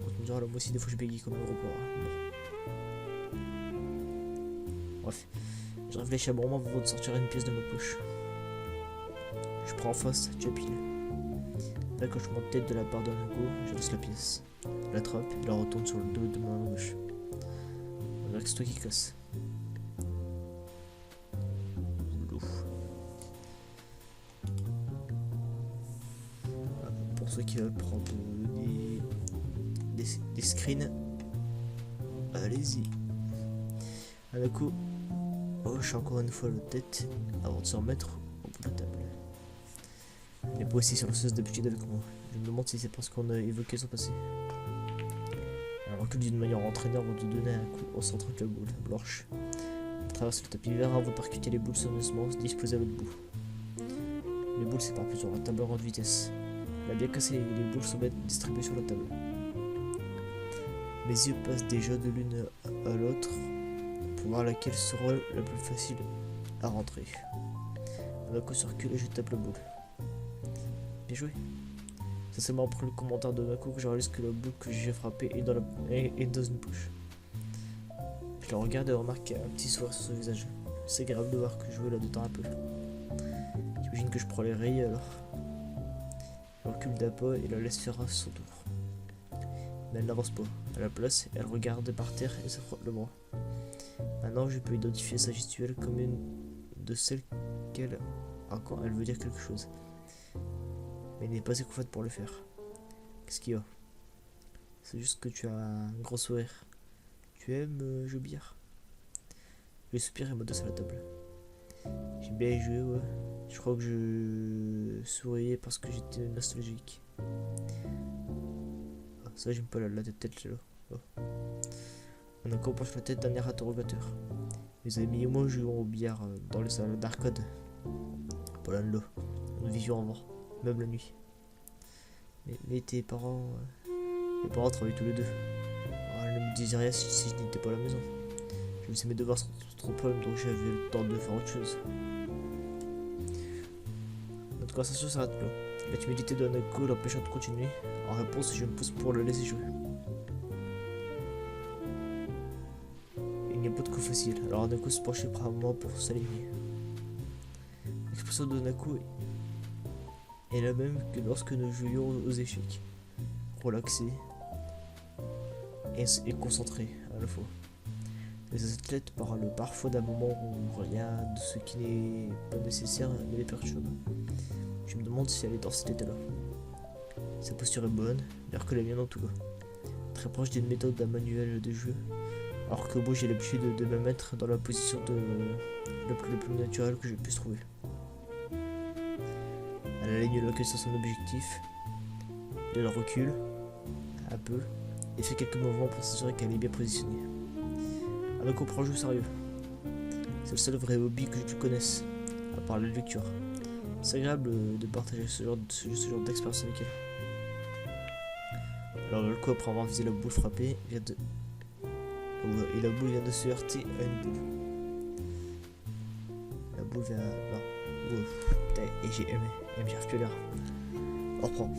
On me dira, là, moi aussi, des fois, je bégaye comme un gros porc. Bon. Bref, je réfléchis à un moment avant de sortir une pièce de ma poche. Je prends en face, tu as pile. Là, quand je monte tête de la part d'Hanako, je lance la pièce. Je l'attrape et la retourne sur le dos de ma main gauche. On dirait que c'est toi qui casse. Pour ceux qui veulent prendre des screens, allez-y. Hanako hoche encore une fois la tête avant de se remettre au bout de la table. Elle n'est pas aussi silencieuse d'habitude avec moi. Je me demande si c'est parce qu'on a évoqué son passé. Elle recule d'une manière entraînée avant de donner un coup au centre de la boule blanche. Elle traverse le tapis vert avant de percuter les boules sonneusement disposées à l'autre bout. Les boules s'éparpillent sur la table en grande vitesse. Elle a bien cassé et les boules sont bien distribuées sur la table. Mes yeux passent déjà de l'une à l'autre pour voir laquelle sera la plus facile à rentrer. Hanako se recule et je tape la boule. Bien joué. C'est seulement après le commentaire de Hanako que je réalise que la boule que j'ai frappée est dans une poche. Je la regarde et remarque un petit sourire sur son visage. C'est agréable de voir que je veux la détendre un peu. J'imagine que je prends les rayés alors. Je recule d'un pas et la laisse faire à son tour. Mais elle n'avance pas. À la place, elle regarde par terre et se frotte le bras. Maintenant, je peux identifier sa gestuelle comme une de celles qu'elle a quand elle veut dire quelque chose. Mais elle n'est pas assez confiante pour le faire. Qu'est-ce qu'il y a? C'est juste que tu as un gros sourire. Tu aimes jouer au billard? Je soupire et m'adosse à la table. J'ai bien joué, ouais. Je crois que je souriais parce que j'étais nostalgique. Ah, ça, j'aime pas la tête là. Oh. On a penche la tête d'un air interrogateur. Mes amis et moi jouons au billard dans le salon d'arcade. Pas loin de là. Nous vivions avant, même la nuit. Mais tes parents. Mes parents travaillaient tous les deux. Alors, elle ne me disait rien si je n'étais pas à la maison. Je faisais mes devoirs sans trop de problème, donc j'avais le temps de faire autre chose. Notre conversation s'arrête là. La timidité de Hanako l'empêcha de continuer. En réponse, je me pousse pour le laisser jouer. Il n'y a pas de coup facile, alors Hanako se penchait bravement pour s'aligner. L'expression de Hanako est la même que lorsque nous jouions aux échecs. Relaxée et concentrée à la fois. Les athlètes parlent parfois d'un moment où rien de ce qui n'est pas nécessaire ne les perturbe. Je me demande si elle est dans cet état-là. Sa posture est bonne, meilleure que la mienne en tout cas. Très proche d'une méthode d'un manuel de jeu. Alors que moi j'ai l'habitude de me mettre dans la position le plus naturelle que je puisse trouver. Elle aligne le sur son objectif. Elle recule un peu et fait quelques mouvements pour s'assurer qu'elle est bien positionnée. Elle comprend le jeu sérieux. C'est le seul vrai hobby que je connaisse, à part la lecture. C'est agréable de partager ce genre d'expérience avec elle. Alors le coup, après avoir visé la boule frappée, et la boule vient de se heurter à une boule. La boule vient... Non. Putain, et j'arrive plus à lire. On reprend.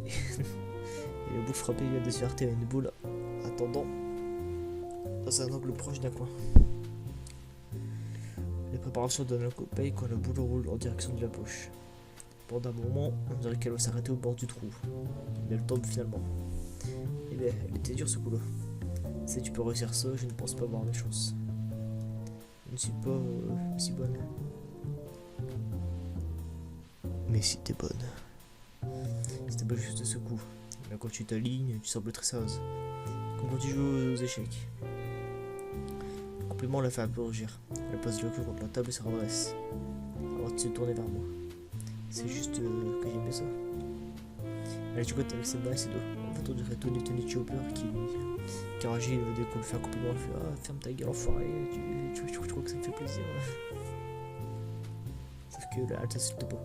Et la boule frappée vient de se heurter à une boule, attendant dans un angle proche d'un coin. Les préparations donnent un coup de paye quand la boule roule en direction de la poche. Pendant un moment, on dirait qu'elle va s'arrêter au bord du trou. Mais elle tombe finalement. Eh bien, elle était dure ce coup-là. Si tu peux réussir ça, je ne pense pas avoir mes chances. Je ne suis pas si bonne. Mais si t'es bonne. C'était pas juste ce coup. Mais quand tu t'alignes, tu sembles très sérieuse. Comme quand tu joues aux échecs. Le compliment la fait un peu rougir. Elle pose le cul contre la table et se redresse. Avant de se tourner vers moi. C'est juste que j'aimais ça. Elle chicote avec ses mains et ses doigts. En fait, on dirait Tony Chopper qui réagit dès qu'on lui fait un compliment. Elle fait ah, ferme ta gueule, enfoiré. Tu crois que ça me fait plaisir. Sauf que là, elle t'insulte pas.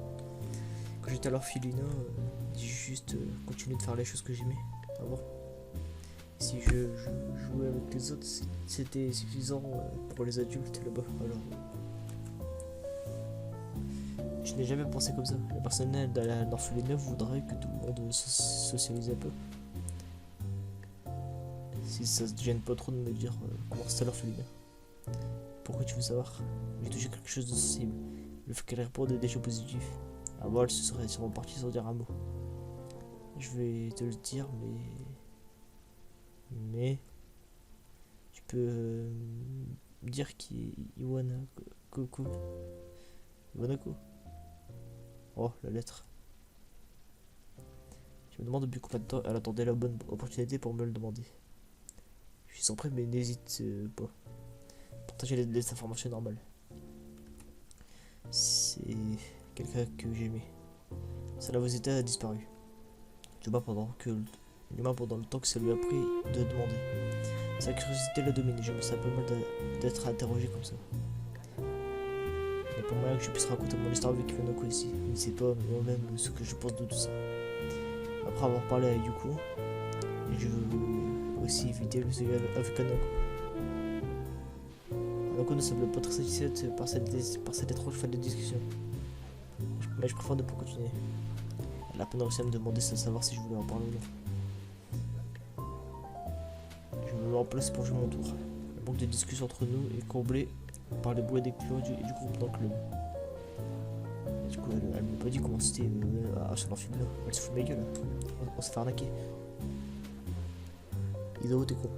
Quand j'étais à l'orphelinat, j'ai juste continué de faire les choses que j'aimais. Ah bon. Si je jouais avec les autres, c'était suffisant pour les adultes là-bas. Alors, je n'ai jamais pensé comme ça. Le personnel de l'orphelinat voudrait que tout le monde socialise un peu. Si ça te gêne pas trop de me dire comment c'était l'orphelinat. Pourquoi tu veux savoir? J'ai touché quelque chose de sensible. Le fait qu'elle réponde est déjà positif. À moi, elle se serait sûrement partie sans dire un mot. Je vais te le dire, mais tu peux me dire qui est Iwanako. Iwanako. Oh, la lettre. Je me demande depuis combien de temps elle attendait la bonne opportunité pour me le demander. Je suis sans prêt, mais n'hésite pas. Partager les informations normales. C'est quelqu'un que j'aimais. Sa nervosité a disparu. L'humain pendant le temps que ça lui a pris de demander. Sa curiosité l'a dominé. Je me sens un peu mal d'être interrogé comme ça. Il n'y a pas moyen que je puisse raconter mon histoire avec Iwanako ici. Il ne sait pas moi-même ce que je pense de tout ça. Après avoir parlé à Yuko, je veux aussi éviter le sujet avec Anako. Anako ne semble pas très satisfaite par cette étrange fin de discussion. Mais je préfère ne pas continuer. Elle a à peine réussi à me demander sans savoir si je voulais en parler ou non. Je me mets en place pour jouer mon tour. Le manque de discussion entre nous est comblé par les bruits des clous et du groupe dans le club. Et du coup, elle m'a pas dit comment c'était à son orphelinat. Elle se fout de ma gueule. On s'est fait arnaquer. Ido, t'es con.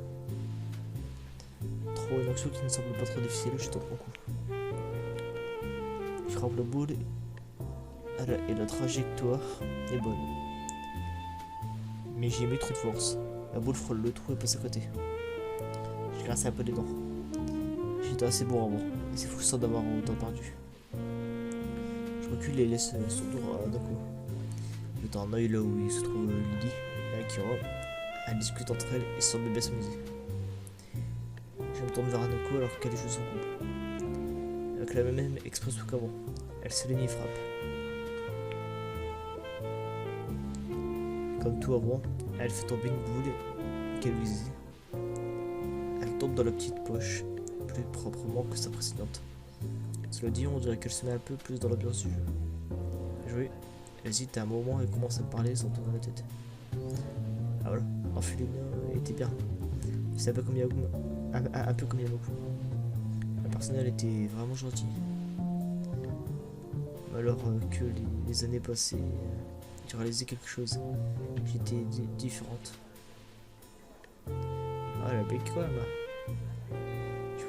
Trop une action qui ne semble pas trop difficile, je tente mon coup. Je frappe la boule et la trajectoire est bonne. Mais j'ai mis trop de force. La boule frôle le trou et passe à côté. J'ai grincé un peu les dents. J'étais assez bon avant. Et c'est frustrant d'avoir autant perdu. Je recule et laisse son tour d'un coup. Je jette un oeil là où il se trouve Lydie et Akira. Elles discutent entre elles et semblent bien s'amuser. Je me tourne vers Anako alors qu'elle joue son groupe. Avec la même expression qu'avant. Elle s'aligne et frappe. Comme tout avant, elle fait tomber une boule qu'elle visait. Elle tombe dans la petite poche, plus proprement que sa précédente. Cela dit, on dirait qu'elle se met un peu plus dans l'ambiance du jeu. Jouer, elle hésite un moment et commence à me parler sans tourner la tête. Ah voilà, l'orphelinat était bien. C'est un peu comme Yamaku. Le personnel était vraiment gentil. Alors que les années passées, j'ai réalisé quelque chose. J'étais différente. Ah, Ah, la bec quand même.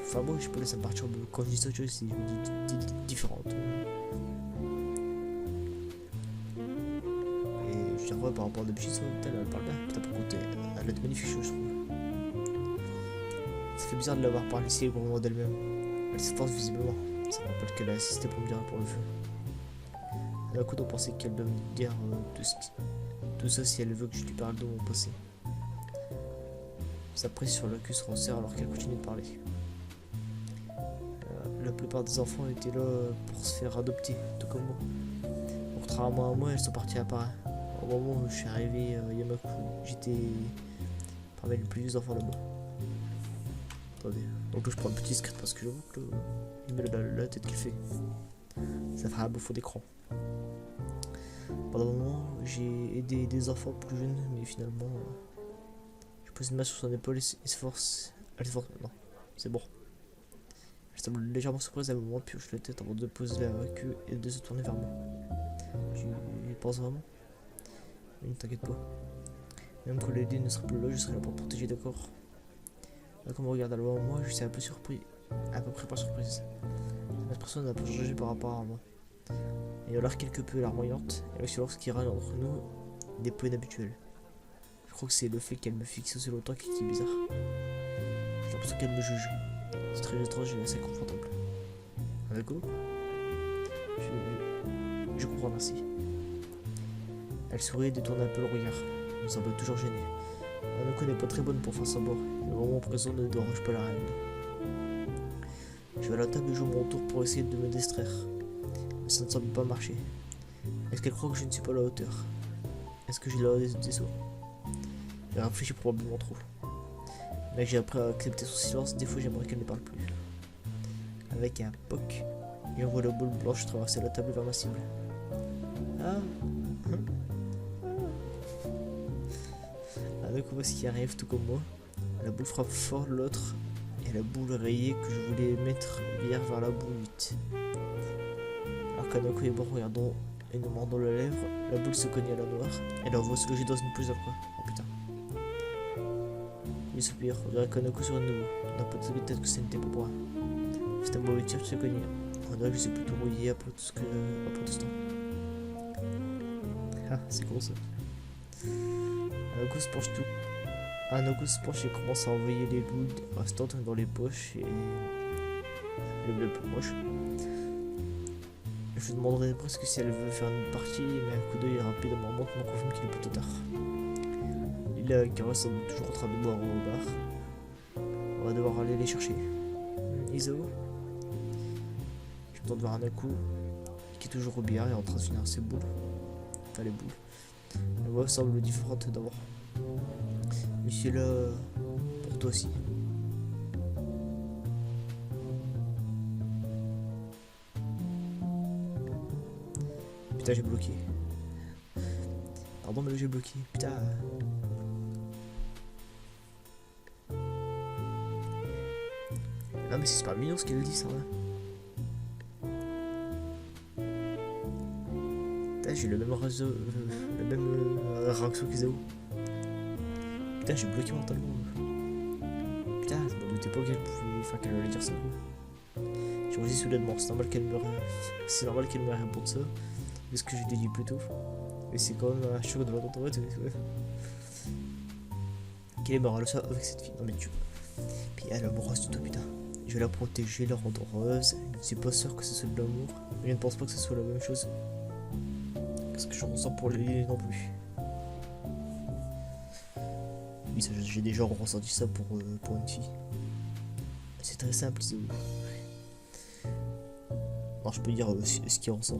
Enfin bon, je peux laisser partir quand je dis ça, tu vois, c'est différente. Et je dirais ouais, par rapport à d'habitude, elle parle bien. Putain, par contre, elle a de magnifiques choses, je trouve. Ça fait bizarre de l'avoir parlé si au moment d'elle-même. Elle s'efforce visiblement. Ça me rappelle qu'elle a assisté pour me dire pour le feu. D'un coup, on pensait qu'elle doit me dire tout ça si elle veut que je lui parle de mon passé. Sa prise sur le cul se resserre alors qu'elle continue de parler. La plupart des enfants étaient là pour se faire adopter, tout comme moi. Contrairement à moi, elles sont parties à part. Au moment où je suis arrivé à Yamaku, j'étais parmi les plus vieux enfants là-bas. Attendez, donc là je prends un petit script parce que j'avoue que il met la tête qu'il fait. Ça fera un beau fond d'écran. Pendant un moment, j'ai aidé des enfants plus jeunes, mais finalement, je pose une main sur son épaule et s'efforce. Elle s'efforce. Non, c'est bon. Elle semble légèrement surprise à un moment, puis hoche la tête avant de poser la queue et de se tourner vers moi. Tu y penses vraiment? Oui, ne t'inquiète pas. Même quand Lady ne sera plus là, je serai là pour te protéger, d'accord? Là, comme on regarde à loin moi, je suis un peu surpris. À peu près par surprise. L'expression n'a pas changé par rapport à moi. Elle a l'air quelque peu larmoyante, et aussi lorsqu'il râle entre nous des points inhabituels. Je crois que c'est le fait qu'elle me fixe aussi longtemps qui est bizarre. J'ai l'impression qu'elle me juge. C'est très étrange et assez confortable. D'accord? Je comprends, merci. Elle sourit et détourne un peu le regard. Elle me semble toujours gênée. Hanako n'est pas très bonne pour faire savoir. Le moment présent ne dérange pas la reine. Je vais à la table et joue mon tour pour essayer de me distraire. Mais ça ne semble pas marcher. Est-ce qu'elle croit que je ne suis pas à la hauteur? Est-ce que j'ai l'air des sauts? Elle réfléchit probablement trop. Mais j'ai appris à accepter son silence, des fois j'aimerais qu'elle ne parle plus. Avec un poc, il envoie la boule blanche traverser la table vers ma cible. Ah, Hanako voit ce qui arrive tout comme moi. La boule frappe fort l'autre et la boule rayée que je voulais mettre vire vers la boule 8. Alors qu'Hanako et moi regardons et nous mordons la lèvre, la boule se cogne à la noire et la voix se loger dans une pousse après. Oh putain. Il soupire, on dirait qu'Hanako sur un nouveau. On a pas de tête que ce n'était pas pour elle. C'est un mauvais tir de se cogner. On dirait que je suis plutôt rouillé après tout ce temps. Ah, c'est gros ça. Hanako se penche tout. Hanako se penche et commence à envoyer les boules restantes dans les poches et le plus moche. Je lui demanderai presque si elle veut faire une partie, mais un coup d'œil rapide à ma montre me confirme qu'il est plutôt tard. Lila et Kara sont toujours en train de boire au bar. On va devoir aller les chercher. Iso. Je me tourne vers Hanako, qui est toujours au billard et en train de finir ses boules. Enfin les boules. La voix semble différente d'abord. Mais c'est là pour toi aussi. Putain, j'ai bloqué. Pardon, mais là j'ai bloqué. Putain. Non, mais c'est super mignon ce qu'elle dit, ça. Putain, j'ai le même réseau. Le même réaction qu'Isao. Putain, j'ai bloqué mentalement. Putain, je me doutais pas qu'elle allait dire ça. J'ai réussi soudainement. C'est normal qu'elle me réponde ça. C'est ce que je lui ai dit plus tôt. Mais c'est quand même un choc de l'entendre. Quelle est morale ça avec cette fille? Non mais tu. Puis elle est amoureuse du tout, putain. Je vais la protéger, la rendre heureuse. Je ne suis pas sûr que ce soit de l'amour. Je ne pense pas que ce soit la même chose. Qu'est-ce que je ressens pour Lily non plus. Oui, j'ai déjà ressenti ça pour une fille. C'est très simple, c'est. Non, je peux dire ce qu'il ressent.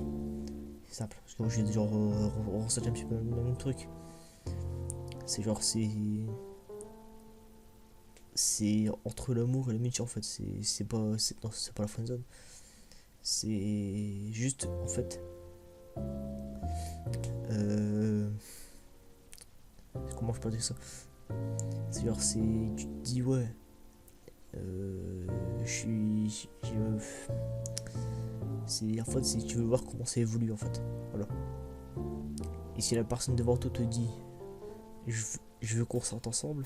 C'est simple, parce que moi j'ai déjà ressenti un petit peu le même truc. C'est genre, c'est entre l'amour et l'amitié en fait. C'est pas la friendzone. C'est juste en fait. Comment je peux dire ça? C'est genre, tu te dis ouais. C'est en fait, si tu veux voir comment ça évolue en fait. Voilà. Et si la personne devant toi te dit je veux qu'on sorte ensemble,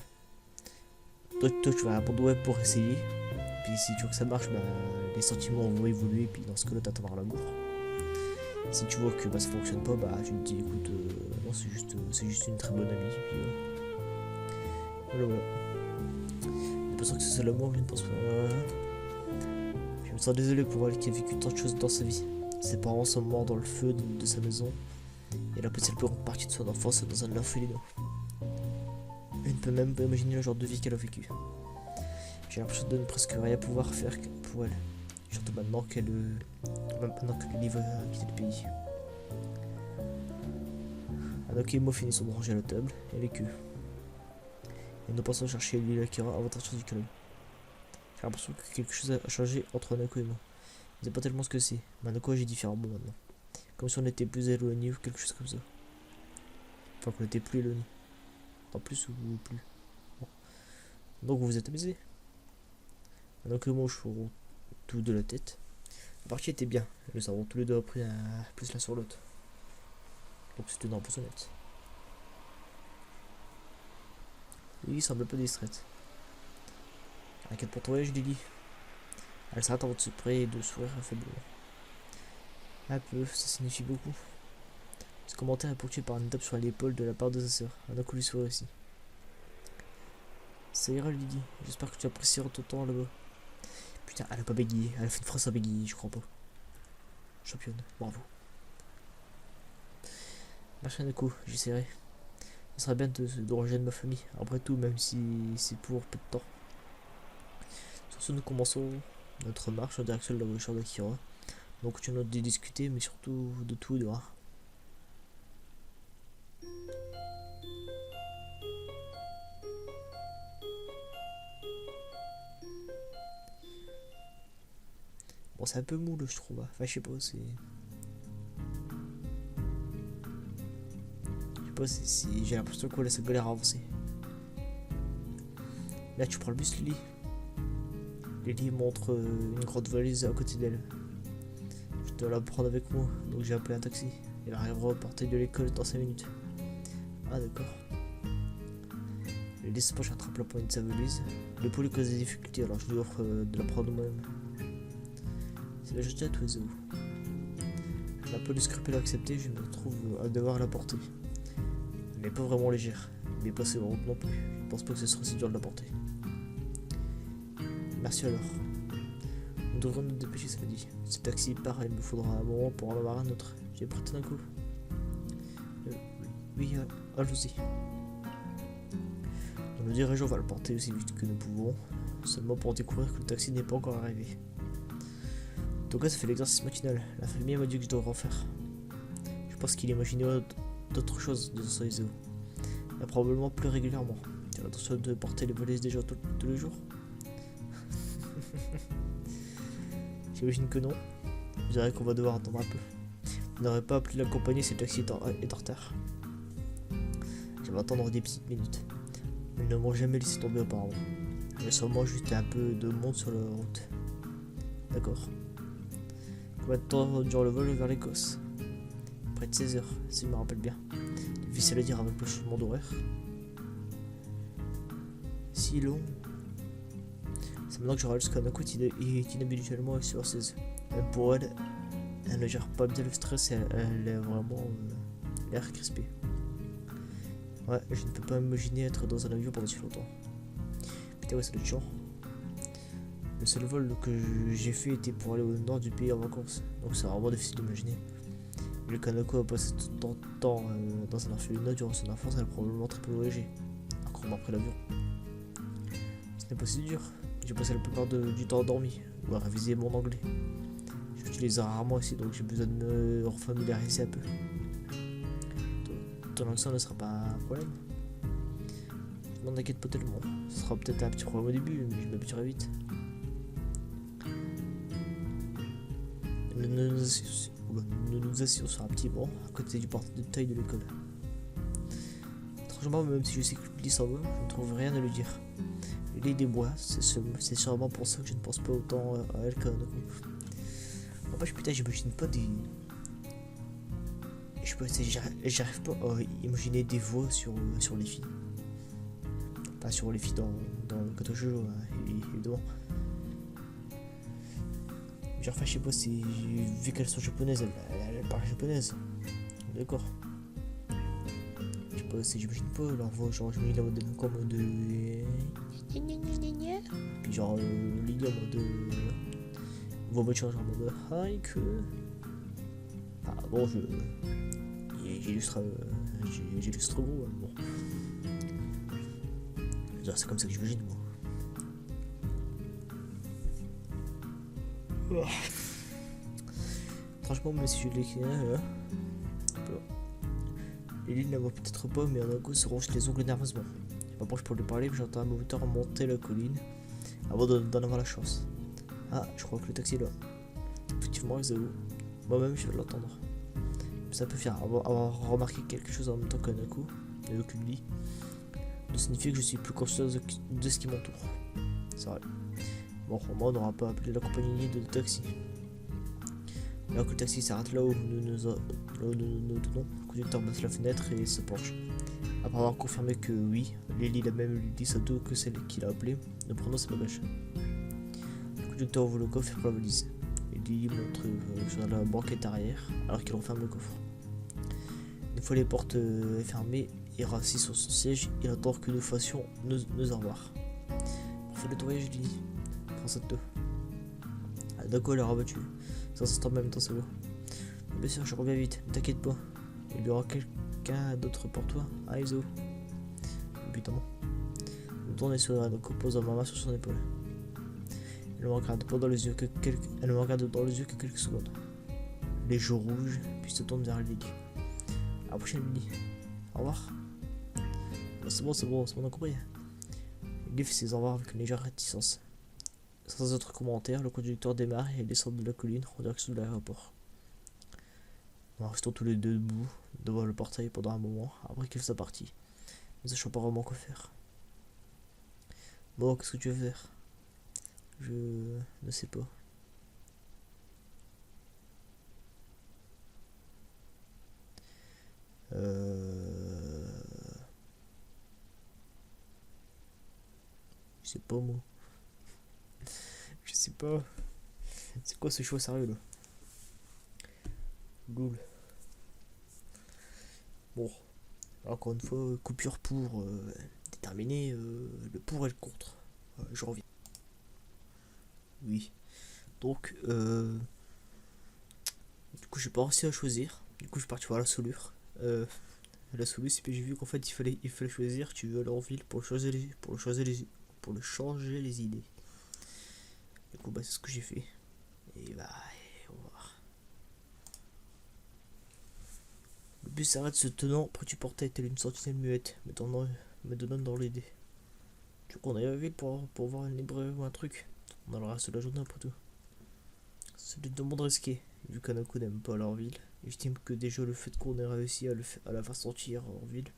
toi, tu vas répondre ouais pour essayer. Puis si tu vois que ça marche, bah, les sentiments vont évoluer. Puis dans ce cas-là, t'attendras l'amour. Si tu vois que bah, ça fonctionne pas, bah tu te dis écoute, non, c'est juste une très bonne amie. Puis voilà, voilà. Je pense que c'est l'amour, je ne pense pas. Je me sens désolé pour elle qui a vécu tant de choses dans sa vie. Ses parents sont morts dans le feu de sa maison. Et elle a passé la plus grande partie de son enfance dans un orphelinat. Je ne peux même pas imaginer le genre de vie qu'elle a vécu. J'ai l'impression de ne presque rien pouvoir faire pour elle. Surtout maintenant que le livre a quitté le pays. Anoka et moi finissons de ranger à la table et les queues. Et nous pensons chercher l'île Akira avant de sortir du calme. J'ai l'impression que quelque chose a changé entre Anako et moi. Je ne sais pas tellement ce que c'est, mais Anako agit différemment maintenant. Comme si on était plus éloignés ou quelque chose comme ça. Enfin qu'on était plus éloignés. En plus ou plus. Bon. Donc vous vous êtes amusés. Anako et moi jouons tout de la tête. La partie était bien, nous avons tous les deux appris plus l'un sur l'autre. Donc c'était un peu sonnette. Lily semble un peu distraite. Inquiète pour ton voyage, Lily. Elle s'arrête avant de se prêter et de sourire faiblement. Un peu, ça signifie beaucoup. Ce commentaire est ponctué par une tape sur l'épaule de la part de sa sœur. Anako lui sourit aussi. Ça ira, Lily. J'espère que tu apprécieras ton temps là-bas. Putain, elle a pas bégayé. Elle a fait une phrase à bégayer, je crois pas. Championne, bravo. Merci Anako, j'essaierai. Ce serait bien de rejoindre ma famille. Après tout, même si c'est pour peu de temps. Sur ce, nous commençons notre marche en direction de la voiture d'Akira. Donc, continuons de discuter, mais surtout de tout et de rien. Bon, c'est un peu mou, là, je trouve. Enfin, je sais pas, c'est... J'ai l'impression qu'on laisse galère à avancer. Là, tu prends le bus, Lily. Lily montre une grande valise à côté d'elle. Je dois la prendre avec moi, donc j'ai appelé un taxi. Elle arrivera au portail de l'école dans 5 minutes. Ah, d'accord. Lily se penche attrape la poignée de sa valise. Le pot lui cause des difficultés, alors je lui offre de la prendre moi-même. C'est la jetée à tous les os. Un peu de scrupule à accepter, je me retrouve à devoir la porter. Elle n'est pas vraiment légère, mais pas si route non plus. Je pense pas que ce sera si dur de la porter. Merci alors. Nous devrons nous dépêcher, ça me dit. Ce taxi part et il me faudra un moment pour en avoir un autre. J'ai prêté d'un coup. Oui, allons-y. Nous nous dirigeons, on va le porter aussi vite que nous pouvons, seulement pour découvrir que le taxi n'est pas encore arrivé. En tout cas, ça fait l'exercice matinal. La famille m'a dit que je devrais en faire. Je pense qu'il imaginait d'autres choses de son Isao. Et probablement plus régulièrement. Tu as l'intention de porter les valises déjà tous les jours? J'imagine que non. Je dirais qu'on va devoir attendre un peu. Je n'aurais pas pu l'accompagner si le taxi est en retard. Je vais attendre des petites minutes. Ils ne m'ont jamais laissé tomber apparemment. Il y a sûrement juste un peu de monde sur la route. D'accord. Combien de temps dure le vol vers l'Écosse? Près de 16 heures, si je me rappelle bien. Difficile à dire avec le changement d'horaire. Si long. C'est maintenant que je réalise qu'Anako est inhabituellement sur 16. Même pour elle, elle ne gère pas bien le stress et elle est vraiment l'air crispée. Ouais, je ne peux pas m'imaginer être dans un avion pendant si longtemps. Putain, ouais, ça doit être chiant. Le seul vol que j'ai fait était pour aller au nord du pays en vacances, donc c'est vraiment difficile d'imaginer. Le Kanako a passé tant de temps dans un orphelinat durant son enfance, elle a probablement très peu voyagé, encore après l'avion. Ce n'est pas si dur, j'ai passé la plupart du temps endormi, ou à réviser mon anglais. J'utilise rarement ici, donc j'ai besoin de me refamiliariser un peu. Ton accent ne sera pas un problème. Je m'en inquiète pas tellement, ce sera peut-être un petit problème au début, mais je m'habituerai vite. Nous nous asseyons sur un petit banc à côté du portail de taille de l'école. Étrangement, même si je sais que Lily s'en va, je ne trouve rien à lui dire. Lily déboie, c'est sûrement pour ça que je ne pense pas autant à elle qu'à Anako. En fait, putain, j'imagine pas des... J'arrive pas à imaginer des voix sur les filles. Ah, sur les filles dans le Kato Jojo, évidemment. Genre, enfin, je sais pas si, vu qu'elles sont japonaises, elles parlent japonaise. D'accord. Je sais pas, j'imagine pas leur voix, genre, je me dis la mode en mode de. Puis genre, Lily en mode. Voix voiture, genre en mode. Haiku. Ah bon, j'illustre gros, hein, bon. Genre, c'est comme ça que j'imagine, moi. Oh. Franchement, même si je l'écris, Lily ne la voit peut-être pas, mais Hanako se ronge les ongles nerveusement. Je m'approche pour lui parler, mais j'entends un moteur monter la colline avant d'en avoir la chance. Ah, je crois que le taxi est là. Effectivement, Exao. Moi-même, je vais l'attendre. Ça peut faire avoir remarqué quelque chose en même temps qu'Hanako, et aucune lit, de signifier que je suis plus conscient de ce qui m'entoure. C'est vrai. Bon, au moins, on n'aura pas appelé la compagnie de taxi. Là que le taxi s'arrête là où nous tenons, le conducteur baisse la fenêtre et se penche. Après avoir confirmé que oui, Lily l'a même lui dit sa dos que celle qui l'a appelé, nous prenons ses bagages. Le conducteur ouvre le coffre et prend la valise. Et Lily montre sur la banquette arrière alors qu'il referme le coffre. Une fois les portes fermées et rassis sur son siège, il attend que nous fassions nos au revoir. Pour faire le voyage, Lily. Prends ça de dos. Ah, d'accord, elle est rabattue. Ça s'entend en même temps, ça va. Bien sûr, je reviens vite, ne t'inquiète pas. Il y aura quelqu'un d'autre pour toi. Ah, Iso. Évidemment. Je me tourne et souris à Hanako, posant ma main sur son épaule. Elle me regarde dans les yeux que quelques secondes. Les joues rouges, puis se tourne vers Lily. À la prochaine, Lily. Au revoir. C'est bon, on a compris. Lily fait ses au revoir avec une légère réticence. Sans autre commentaire, le conducteur démarre et descend de la colline en direction de l'aéroport. Nous restons tous les deux debout devant le portail pendant un moment après qu'il soit parti, ne sachant pas vraiment quoi faire. Bon, qu'est-ce que tu veux faire? Je ne sais pas. Je sais pas, moi. Je sais pas. C'est quoi ce choix sérieux là? Loul. Bon. Encore une fois, coupure pour déterminer le pour et le contre. Je reviens. Oui. Donc, du coup, j'ai pas réussi à choisir. Du coup, je suis parti voir la soulure. La soulure, c'est que j'ai vu qu'en fait, il fallait choisir. Tu veux aller en ville pour le changer les idées. Du coup, bah, c'est ce que j'ai fait. Et bah, on va voir. Le bus s'arrête se tenant près du portail telle une sentinelle muette, me donnant dans l'idée. Tu veux qu'on aille à la ville pour voir une librairie ou un truc? On a le reste de la journée après tout. C'est du monde risqué, vu qu'Hanako n'aime pas leur ville. J'estime que déjà le fait qu'on ait réussi à la faire sortir en ville,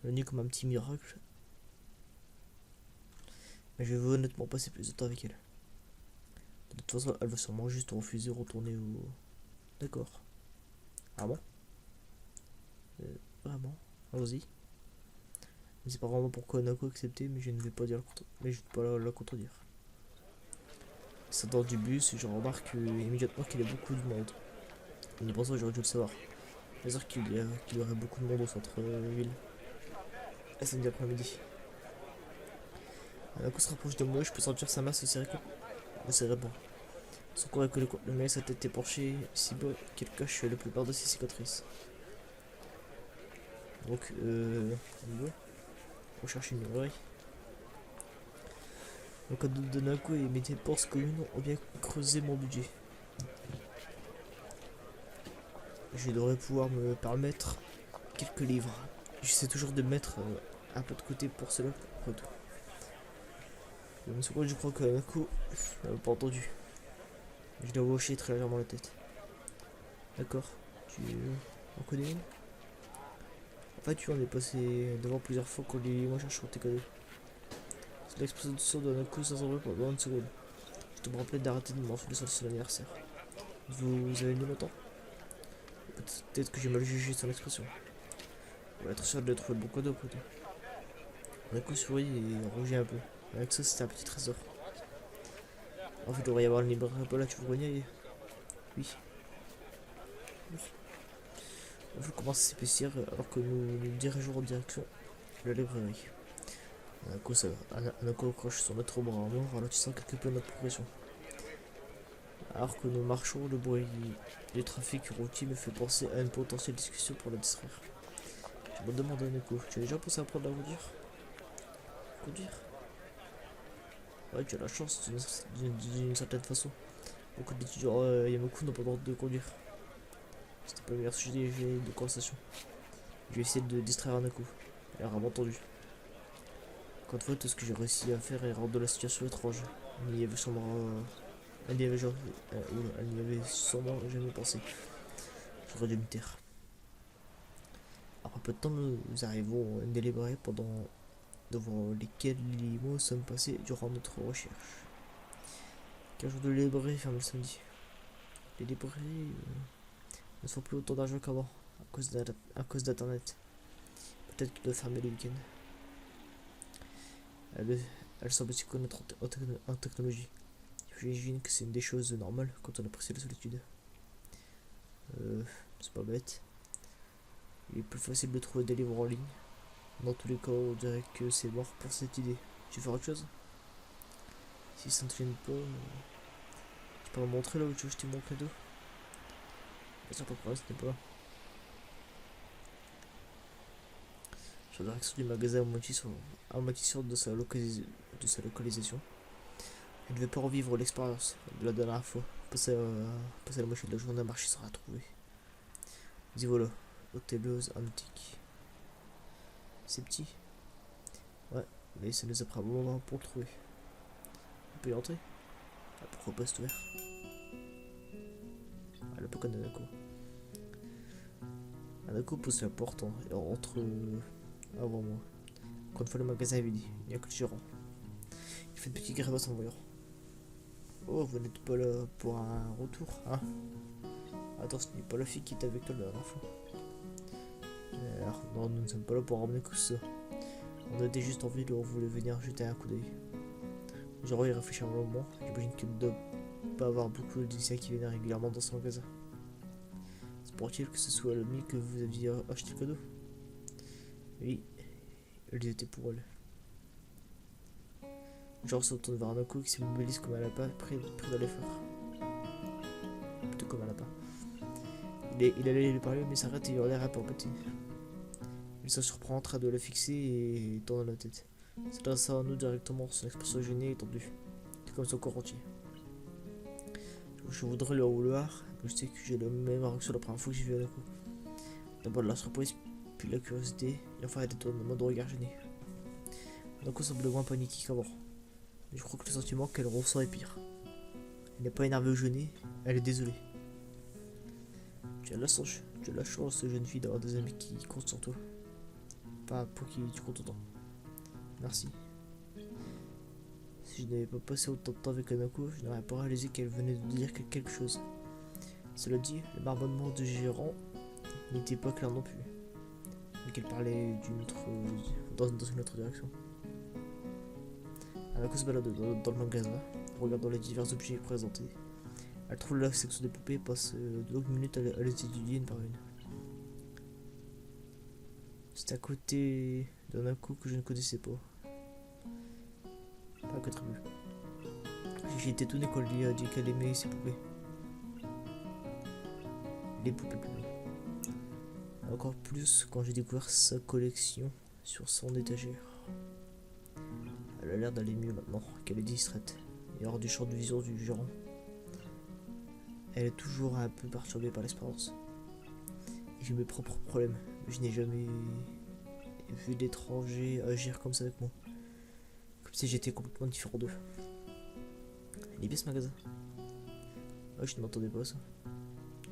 le nuit comme un petit miracle. Mais je veux honnêtement passer plus de temps avec elle. De toute façon, elle va sûrement juste refuser de retourner au... D'accord. Ah bon? Vraiment? Allons-y. Je ne sais pas vraiment pourquoi Hanako a accepté, mais je ne vais pas dire mais je ne vais pas la contredire. Sortant du bus, je remarque immédiatement qu'il y a beaucoup de monde. En y pensant, j'aurais dû le savoir. C'est sûr qu'il y aurait beaucoup de monde au centre-ville. Et samedi après-midi. Hanako se rapproche de moi, je peux sentir sa main se serrer bon. Son corps est collé contre le mien, sa tête est penchée si bas qu'il cache la plupart de ses cicatrices. Donc, on va rechercher une librairie. Le cadeau de Hanako et mes dépenses communes ont bien creusé mon budget. Je devrais pouvoir me permettre quelques livres. J'essaie toujours de mettre un peu de côté pour cela. Une seconde, je crois que Hanako n'avait pas entendu. Je dois hocher très légèrement la tête. D'accord, tu en connais une? En fait, tu en es passé devant plusieurs fois quand les moi cherchent tes cadeaux. C'est l'explosion de Hanako sans envie pendant une seconde. Je te rappelle d'arrêter de m'enfler sur son anniversaire. Vous avez mis longtemps? Peut-être que j'ai mal jugé son expression. On va être sûr de trouver le bon cadeau après tout. On a coup souris et rougit un peu. Avec ça, c'était un petit trésor. En fait, il devrait y avoir une librairie là, tu veux grenier. Oui. Oui. On fait commence à s'épaissir alors que nous dirigeons en direction de la librairie. Anako accroche son autre bras en mort, ralentissant quelque peu notre progression. Alors que nous marchons, le bruit du trafic routier me fait penser à une potentielle discussion pour la distraire. Je me demande à Anako, tu as déjà pensé à apprendre à conduire? Conduire? Ouais, tu as la chance d'une certaine façon. Beaucoup d'étudiants Yamaku n'ont pas le droit de conduire. C'était pas le meilleur sujet de conversation. Je vais essayer de distraire Anako. Elle a vraiment entendu. Encore une fois, tout ce que j'ai réussi à faire est rendre la situation étrange. Il y avait sûrement. Elle n'y avait, elle n'y avait sûrement jamais pensé. J'aurais dû me taire. Après peu de temps, nous arrivons à une délibérée devant lesquels les mots sommes passés durant notre recherche. 15 jours de librairie ferme le samedi. Les librairies ne font plus autant d'argent qu'avant à cause d'internet. Peut-être qu'ils doivent fermer les week-ends. Elle semble s'y connaître en technologie. J'imagine que c'est une des choses normales quand on apprécie la solitude. C'est pas bête. Il est plus facile de trouver des livres en ligne. Dans tous les cas, on dirait que c'est mort pour cette idée. Tu veux faire autre chose? Si ça ne te gêne pas, tu peux me montrer là où tu veux jeter mon cadeau? Bien sûr, pas de problème, ce n'est pas là. Sur la direction du magasin à moitié sûr de sa localisation. Je ne vais pas revivre l'expérience de la dernière fois. Passer la moitié de la journée à marcher sans la trouver. Dis voilà, hôtelleuse antique. C'est petit. Ouais, mais ça nous a pris un bon moment pour le trouver. On peut y entrer? Ah, pourquoi pas, c'est ouvert? Ah, le Pokémon d'Anako. Anako pousse la porte et entre avant moi. Encore une fois, le magasin est vide. Il n'y a que le gérant. Il fait une petite grimace en voyant. Oh, vous n'êtes pas là pour un retour, hein? Attends, ce n'est pas la fille qui était avec toi la dernière fois. Non, nous ne sommes pas là pour ramener que ça. On était juste envie de voulait venir jeter un coup d'œil. Genre, il réfléchit un moment. J'imagine qu'il ne doit pas avoir beaucoup d'initiés qui viennent régulièrement dans son magasin. C'est pour-il que ce soit l'ami que vous aviez acheté le cadeau? Oui, ils étaient pour elle. Genre, se retourne vers Anako qui s'immobilise comme un lapin près de l'effort. Plutôt comme un lapin. Il allait lui parler, mais s'arrête et il a l'air un peu embêté. Il se surprend en train de la fixer et tourne la tête. S'adressant à nous directement, son expression gênée et tendue. C'est comme son corps entier. Je voudrais le vouloir, mais je sais que j'ai la même réaction la première fois que j'ai vu Anako. D'abord la surprise, puis la curiosité, et enfin un détournement de regard gêné. Anako semble moins paniquée qu'avant. Mais je crois que le sentiment qu'elle ressent est pire. Elle n'est pas énervée ou gênée, elle est désolée. Tu as la chance, jeune fille, d'avoir des amis qui comptent sur toi. Pas pour qui tu comptes autant. Merci. Si je n'avais pas passé autant de temps avec Anako, je n'aurais pas réalisé qu'elle venait de dire quelque chose. Cela dit, le marmonnement du gérant n'était pas clair non plus. Mais qu'elle parlait dans une autre direction. Anako se balade dans le magasin, regardant les divers objets présentés. Elle trouve la section des poupées et passe de longues minutes à les étudier une par une. C'est à côté d'Anako que je ne connaissais pas. Pas que tribu. J'ai été étonné quand elle a dit qu'elle aimait ses poupées. Les poupées plutôt. Encore plus quand j'ai découvert sa collection sur son étagère. Elle a l'air d'aller mieux maintenant qu'elle est distraite et hors du champ de vision du gérant. Elle est toujours un peu perturbée par l'expérience. J'ai mes propres problèmes, mais je n'ai jamais vu d'étrangers agir comme ça avec moi. Comme si j'étais complètement différent d'eux. Il est bien ce magasin. Ouais, je ne m'entendais pas à ça.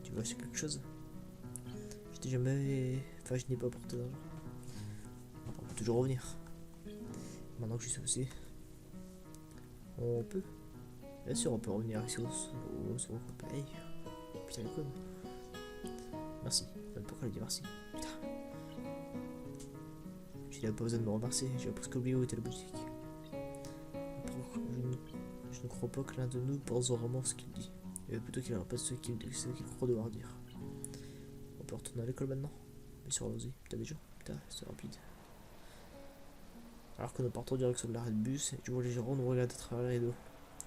Tu veux acheter quelque chose? Je n'ai jamais... Enfin, je n'ai pas porté d'argent. On peut toujours revenir. Maintenant que je suis aussi. On peut? Bien sûr, on peut revenir ici au pareil. Putain, les connes. Merci. Pourquoi elle dit merci? Putain. qu'il a pas besoin de me remercier, j'ai presque oublié où était la boutique. Je ne crois pas que l'un de nous pense vraiment ce qu'il dit. Et plutôt qu'il répète ce qu'il croit devoir dire. On peut retourner à l'école maintenant? Mais sur allons-y. T'as déjà? Putain, c'est rapide. Alors que nous partons en direction de l'arrêt de bus, je vois les gérants nous regarder à travers les rideaux.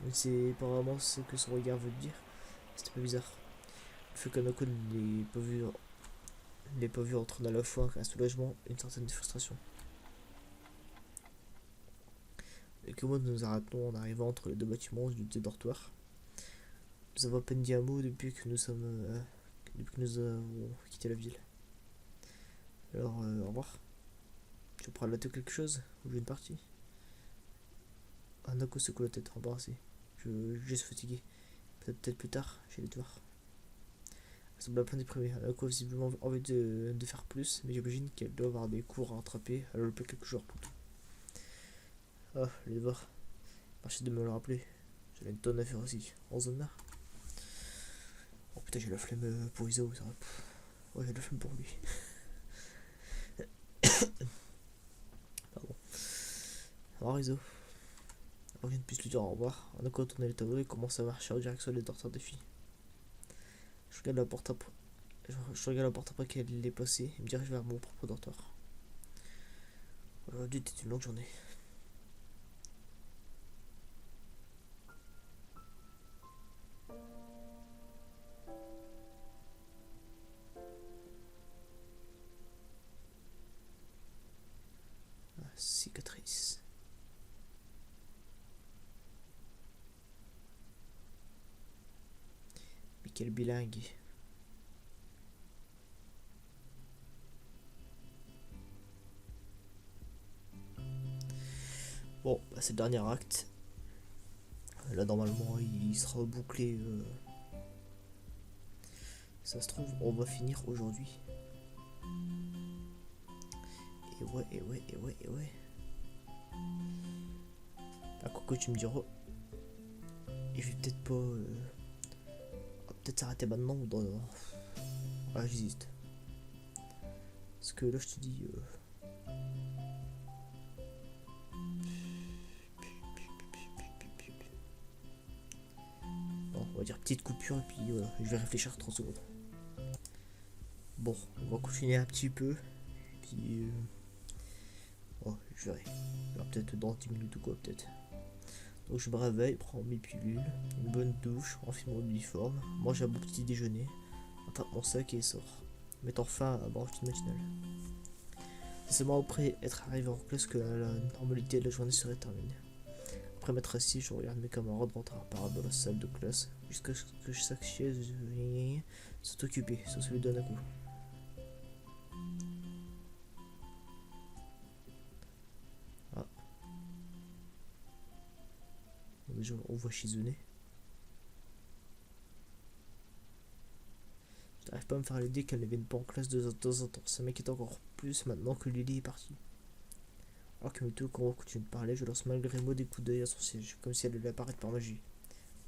Je ne sais pas vraiment ce que son regard veut dire. C'était un peu bizarre. Le fait qu'Anako ne l'ait pas vu entraîner à la fois un soulagement et une certaine frustration. Et que moi nous arrêtons en arrivant entre les deux bâtiments du dortoir. Nous avons à peine dit un mot depuis que nous avons quitté la ville. Alors, au revoir. Tu pourras latter quelque chose ou j'ai une partie? Anako secoue la tête, embarrassé. Je suis fatigué. Peut-être plus tard, j'ai les devoirs. Elle semble un peu déprimée. Anako a visiblement envie de faire plus, mais j'imagine qu'elle doit avoir des cours à rattraper. Elle a loupé quelques jours pour tout. Ah, les devoirs. Merci de me le rappeler. J'en ai une tonne à faire aussi. En zone là. Oh putain, j'ai la flemme pour Iso. Ouais, j'ai la flemme pour lui. Pardon. Alors Iso. Avant qu'il ne puisse lui dire au revoir, on a contourné les tableaux et commence à marcher en direction des dortoirs des filles. Je regarde la porte après qu'elle l'ait passée et me dirige vers mon propre dortoir. Aujourd'hui était une longue journée. Cicatrice. Mais quel bilingue. Bon, bah, c'est le dernier acte. Là, normalement, il sera bouclé. Ça se trouve, on va finir aujourd'hui. Et ouais. À quoi que tu me diras. Et je vais peut-être pas. On va peut-être s'arrêter maintenant ou dans. Ah, j'hésite. Parce que là, je te dis. Bon, on va dire petite coupure et puis voilà, je vais réfléchir 30 secondes. Bon, on va continuer un petit peu. Puis. Oh, je verrai. Peut-être dans 10 minutes ou quoi, peut-être. Donc je me réveille, prends mes pilules, une bonne douche, enfile mon uniforme, mange un bon petit déjeuner, attrape mon sac et sort, mettant fin à ma routine matinale. C'est seulement après être arrivé en classe que la normalité de la journée serait terminée. Après m'être assis, je regarde mes camarades rentrer par dans la salle de classe, jusqu'à ce que chaque chaise soit occupée, sauf celui d'Anako. Déjà, on voit Shizune. J'arrive pas à me faire l'idée qu'elle ne vienne pas en classe de temps en temps. Ça m'inquiète encore plus maintenant que Lily est partie. Alors que Mito, quand on continue de parler, je lance malgré moi des coups d'œil à son siège, comme si elle allait apparaître par magie.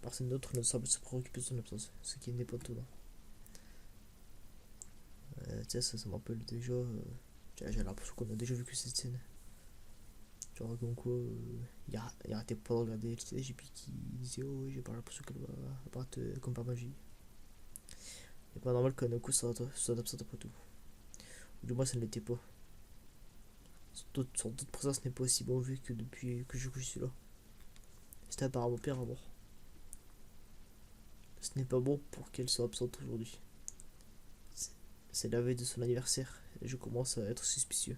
Personne d'autre ne semble se préoccuper de son absence, ce qui n'est pas étonnant. Tiens, ça m'appelle déjà. J'ai l'impression qu'on a déjà vu que cette scène. Genre comme quoi il arrêtait pas de regarder le stage et puis qui disait oh oui j'ai pas l'impression qu'elle va apparaître comme par magie. C'est pas normal qu'un coup soit absente après tout. Ou du moins ça ne l'était pas. Son taux de présence n'est pas aussi bon vu que depuis que je suis là. C'était apparemment pire avant. Ce n'est pas bon pour qu'elle soit absente aujourd'hui. C'est la veille de son anniversaire et je commence à être suspicieux.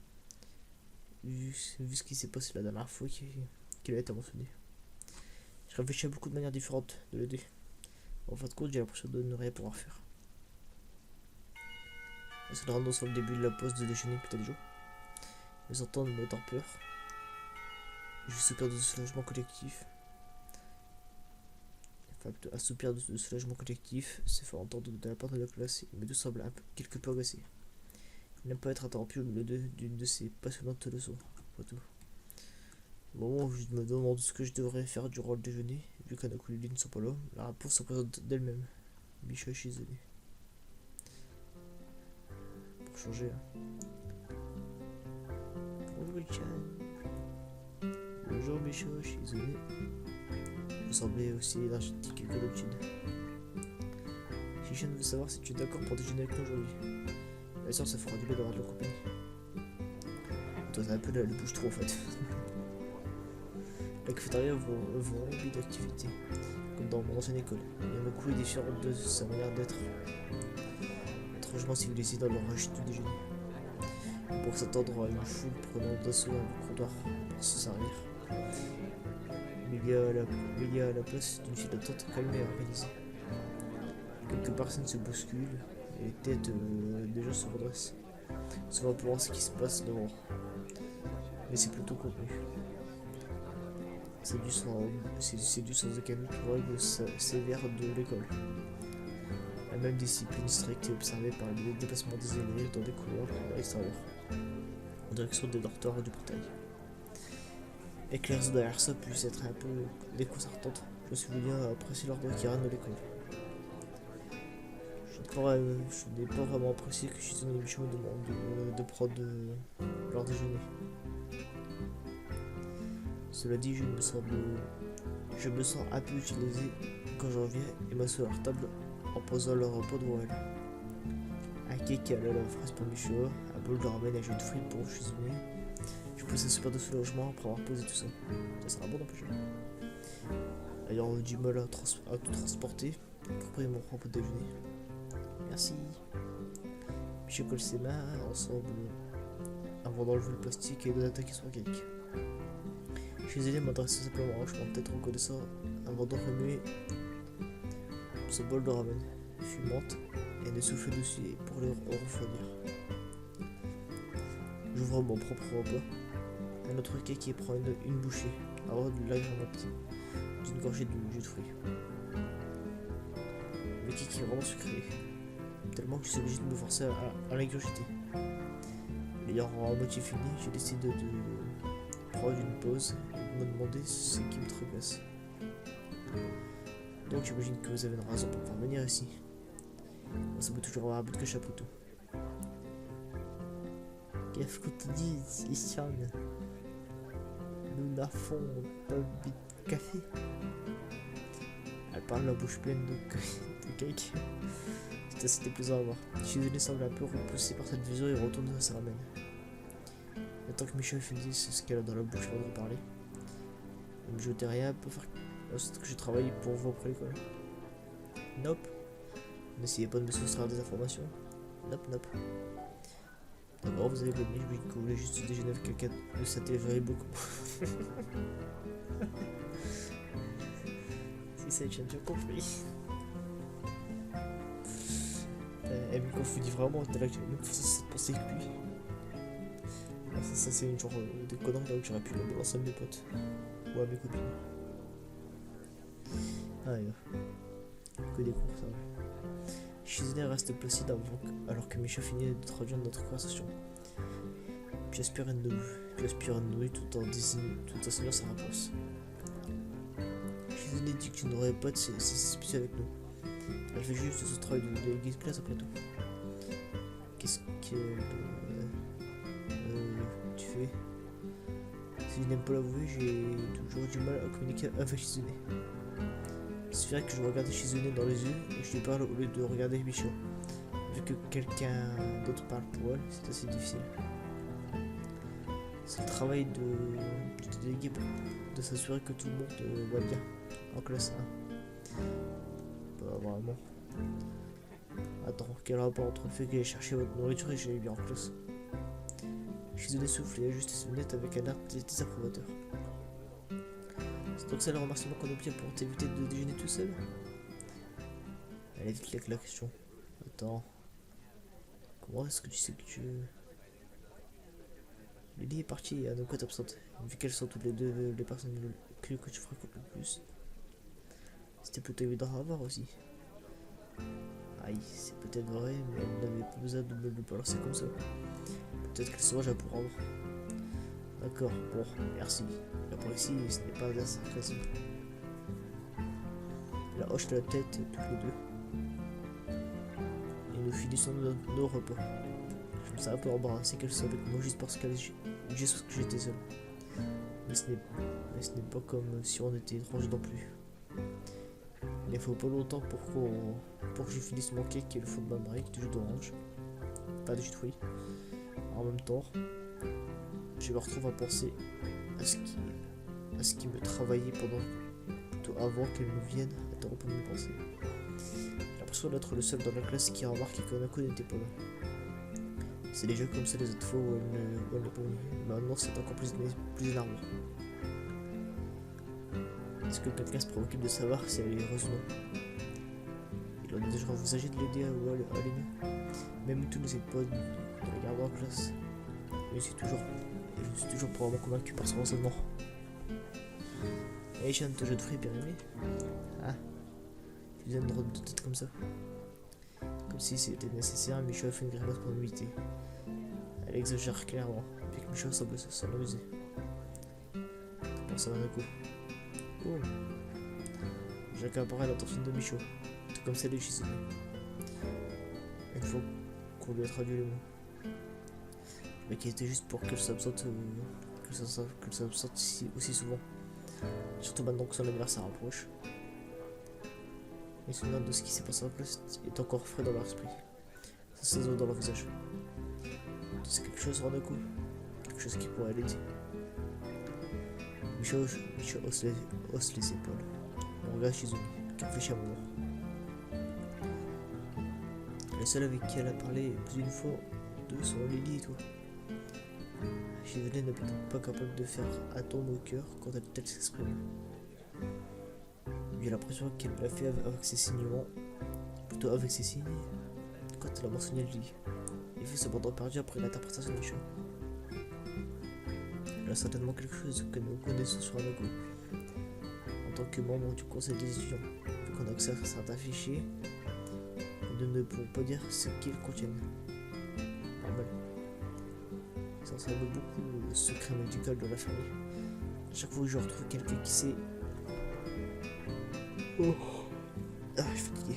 Vu ce qui s'est passé la dernière fois qu'il a été mentionné. Je réfléchis à beaucoup de manières différentes de l'aider. En fin de compte, j'ai l'impression de ne rien pouvoir faire. C'est le random sur le début de la pause de déjeuner depuis tel jour. Les entendre me mettent en peur. Je soupire de soulagement collectif. Enfin, un soupir de soulagement collectif s'est fait entendre de la part de la classe et mes deux semblent quelque peu agacés. Il n'aime pas être interrompu au milieu d'une de ces passionnantes leçons. Pas tout. Au moment où je me demande ce que je devrais faire durant le déjeuner, vu qu'Anako et Lily ne sont pas là, la réponse se présente d'elle-même. Micha Shizune. Pour changer. Hein. Marie-Chan. Bonjour Michaud, je suis désolé. Vous semblez aussi énergétique que d'habitude. Chichan veut savoir si tu es d'accord pour déjeuner avec nous aujourd'hui. Bien sûr, ça fera du bien d'avoir de la compagnie. Toi, t'as un peu la bouche trop en fait. La cafétéria vont remplie d'activités, comme dans mon ancienne école. Il y en a beaucoup et différentes de sa manière d'être. Étrangement civilisée dans leur rush du déjeuner. Pour s'attendre à une foule prenant d'assaut un comptoir pour se servir. Mais il y a la place d'une file d'attente calme et organisée. Quelques personnes se bousculent et les têtes des gens se redressent. Souvent pour voir ce qui se passe dehors. Mais c'est plutôt contenu. C'est dû sans aucun doute aux règles sévères de l'école. La même discipline stricte est observée par les déplacements des élèves dans des couloirs à l'extérieur, en direction des dortoirs ou du portail. Et que les raisons derrière ça puissent être un peu déconcertantes, je suis bien à apprécier l'ordre qui règne de l'école. Je n'ai pas vraiment apprécié que Shizune et Micho me demandent de prendre leur déjeuner. Cela dit, je me sens un peu utilisé quand j'en viens et m'assois à leur table en posant leur repas devant elle. Un cake à la fraise pour Micho, un bol de ramen et un jus de fruits pour Shizune. Je pousse un super de soulagement après avoir posé tout ça. Ça sera bon n'empêche. Ayant du mal à tout transporter, pour prendre mon propre déjeuner. Merci. Micho colle ses mains ensemble avant d'enlever le plastique et d'attaquer son cake. Je suis allé m'adresser simplement en hochement de tête reconnaissant avant de remuer ce bol de ramen fumante et de souffler dessus pour le refroidir. J'ouvre mon propre repas, un autre cake qui prend une bouchée avant de l'agrémenter d'une gorgée de jus de fruits. Le cake est vraiment sucré, tellement que je suis obligé de me forcer à l'ingurgiter. L'ayant à moitié fini, j'ai décidé de prendre une pause et de me demander ce qui me tracasse. Donc j'imagine que vous avez une raison pour pouvoir venir ici. Moi, ça peut toujours avoir un but de chapeautou. Qu'est-ce que tu dis, Christian? Nous n'avons pas bu de café. Elle parle la bouche pleine de cake. C'était plaisant à voir. Shizune semble un peu repoussée par cette vision et retourne à sa ramen. Tant que Michel finisse ce qu'elle a dans la bouche avant de parler. Ne me jetez rien pour faire que je travaille pour vous après l'école. Nope. N'essayez pas de me soustraire des informations. Nope. D'abord, vous avez bonne nuit, je que vous voulez juste déjeuner avec quelqu'un de ça téléphone beaucoup. Si ça, j'ai compris. Elle me confondit vraiment, t'as là que j'avais même pensé que lui. Ça c'est une genre de connerie là où j'aurais pu le lancer à mes potes ou à mes copines. Ah que des cours ça. Shizune reste placide alors que Micha finit de traduire notre conversation. Puis aspire une nouille tout en signant sa réponse. Shizune dit que tu n'aurais pas de ses suspicions avec nous. Elle fait juste ce travail de délégué de classe après tout. Qu'est-ce que tu fais? Si je n'aime pas l'avouer, j'ai toujours du mal à communiquer avec Shizune. Il suffirait que je regarde Shizune dans les yeux et je lui parle au lieu de regarder Micho. Vu que quelqu'un d'autre parle pour elle, c'est assez difficile. C'est le travail du délégué de s'assurer que tout le monde va bien en classe 1. Pas vraiment. Attends, quel rapport entre le fait que j'ai cherché votre nourriture et que j'allais bien en classe? Shizune souffle et ajuste ses lunettes avec un air désapprobateur. C'est donc ça le remerciement qu'on obtient pour t'éviter de déjeuner tout seul? Elle évite avec la question. Attends. Comment est-ce que tu sais que tu... Lily est partie et Anoko est absente. Vu qu'elles sont toutes les deux les personnes que tu fréquentes le plus. C'était plutôt évident à voir aussi. Aïe, c'est peut-être vrai, mais elle n'avait pas besoin de me le balancer comme ça. Peut-être qu'elle se range à prendre. D'accord, bon, merci. Là pour ici, ce n'est pas un sarcasme. Elle hoche la tête toutes les deux. Et nous finissons nos repas. Ça a un peu embarrassé qu'elle soit avec moi juste parce que j'étais seul. Mais ce n'est pas comme si on était étrangers non plus. Il ne faut pas longtemps pour que je finisse mon cake et le fond de ma brique de jus d'orange. Pas de jus de fruits. En même temps, je me retrouve à penser à ce qui me travaillait plutôt avant qu'elle ne vienne interrompre mes pensées. J'ai l'impression d'être le seul dans la classe qui a remarqué que Hanako n'était pas là. C'est déjà comme ça les autres fois où elle n'est pas venue. Maintenant c'est encore plus énervant. Est-ce que quelqu'un se préoccupe de savoir si elle est heureuse ou non? Il a déjà envisagé de l'aider à aller mieux. Même tout n'essaie pas de la garder en classe. Je suis toujours probablement convaincu par son raisonnement. Hey Chan, ton jeu de fruits bien aimé? Ah, tu viens de drôle de tête comme ça. Comme si c'était nécessaire, Micho a fait une grimace pour m'imiter. Elle exagère clairement, puis que Micho semble s'en amuser. Pense à Hanako. Oh, j'accaparais l'attention de Micho, tout comme celle de Shizune. Une fois qu'on lui a traduit les mots. Mais qui était juste pour qu'elle s'absente aussi souvent. Surtout maintenant que son anniversaire approche. Les souvenirs de ce qui s'est passé en classe est encore frais dans leur esprit. Ça se voit dans leur visage. C'est quelque chose rend coup. Quelque chose qui pourrait l'aider. Micho hausse les épaules. On regarde Shizune, qui réfléchit à un moment. La seule avec qui elle a parlé plus d'une fois de sont Lily et toi. Shizune n'est plutôt pas capable de faire atome au cœur quand elle s'exprime. J'ai l'impression qu'elle l'a fait avec ses signements, plutôt avec ses signes, quand elle a mentionné Lily. Il fut cependant perdu après l'interprétation du show. Elle a certainement quelque chose que nous connaissons sur Hanako. En tant que membre du conseil des étudiants, vu qu'on a accès à certains fichiers, nous ne pouvons pas dire ce qu'ils contiennent. Normal. Ça ressemble beaucoup au secret médical de la famille. À chaque fois que je retrouve quelqu'un qui sait... Oh. Ah, je suis fatigué.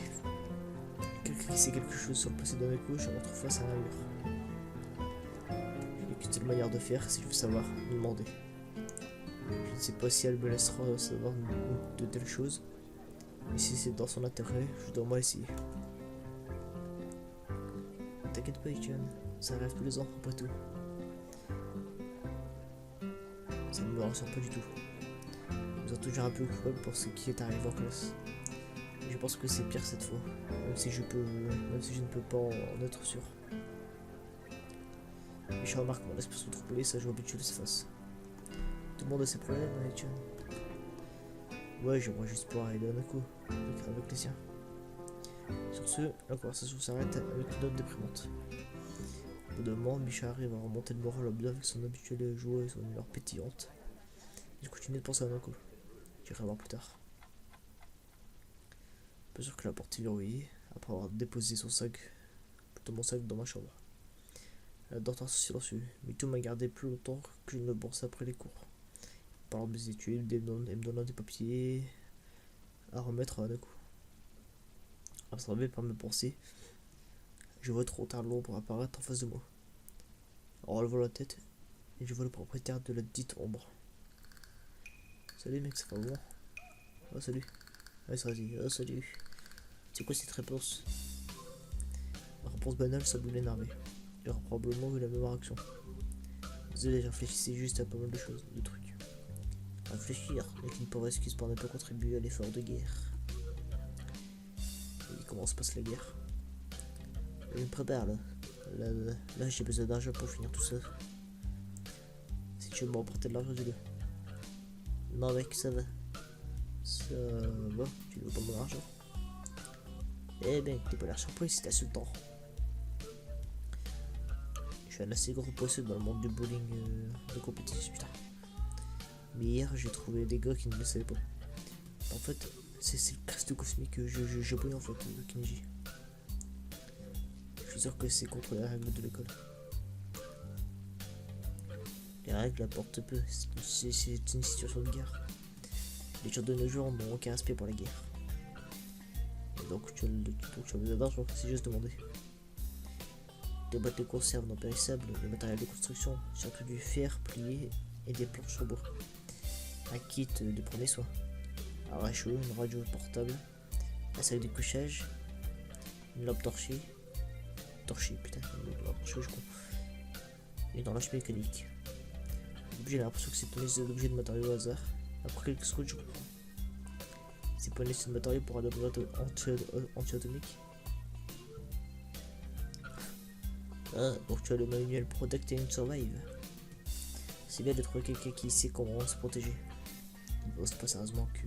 Quelqu'un qui sait quelque chose sur le passé d'Hanako, je me retrouve face à un mur. Je n'ai qu'une seule manière de faire, si je veux savoir, me demander. Je ne sais pas si elle me laissera savoir de telles choses, mais si c'est dans son intérêt, je dois moi essayer. T'inquiète pas, Ichan, ça arrive tous les ans après tout. Ça ne me rassure pas du tout. Je me sens toujours un peu coupable pour ce qui est arrivé en classe. Et je pense que c'est pire cette fois, même si je ne peux pas en être sûr. Et je remarque mon expression troublée, ça joue habituel de face. Tout le monde a ses problèmes, Ichan. Ouais, j'aimerais juste pouvoir aider Hanako avec les siens. Sur ce, la conversation s'arrête avec une note déprimante. Au bout d'un moment, Micha arrive à remonter le moral bien avec son habituelle joie et son humeur pétillante. Je continue de penser à Hanako. J'irai voir plus tard. Pas sûr que la porte est verrouillée, après avoir déposé mon sac dans ma chambre. Elle dort en silencieux, mais tout m'a gardé plus longtemps que je ne le pensais après les cours. Parlant de mes études, et me donnant des papiers à remettre à Hanako. Absorbé par mes pensées, je vois trop tard l'ombre apparaître en face de moi. En relevant la tête, et je vois le propriétaire de la dite ombre. Salut mec, ça va bon? Oh salut. Ouais, ça va dire, oh salut. C'est quoi cette réponse? La réponse banale semble l'énerver. Il aura probablement eu la même réaction. Désolé, je réfléchissais juste à pas mal de choses, de trucs. Réfléchir n'est une pauvre excuse pour ne pas contribuer à l'effort de guerre. Et comment se passe la guerre? Je me prépare là. Là j'ai besoin d'argent pour finir tout ça. Si tu veux me rapporter de l'argent, dis-le. Non mec, ça va. Ça va, tu veux pas mon argent? Eh ben, t'es pas l'air surpris si t'as ce temps. Je suis un assez gros poisson dans le monde du bowling de compétition, putain. Mais hier, j'ai trouvé des gars qui ne le savaient pas. En fait, c'est le cristaux cosmique japonais en fait, le Kinji. Je suis sûr que c'est contre les règles de l'école. Les règles apportent peu, c'est une situation de guerre. Les gens de nos jours n'ont aucun respect pour la guerre. Et donc tu as besoin d'argent, si j'ose demander. des boîtes de conserve non périssables, du matériel de construction, surtout du fer plié et des planches en bois. Un kit de premier soin, un rachot, une radio portable, un sac de couchage, une lampe torchée, putain, une lampe torchée, je crois, et une horloge mécanique. J'ai l'impression que c'est une liste d'objets de matériaux au hasard. Après quelques secondes, je comprends. C'est pas une liste de matériaux pour un laboratoire anti-atomique. Ah, donc tu as le manuel Protect and Survive. C'est bien de trouver quelqu'un qui sait comment se protéger. Bon, c'est pas sérieusement que...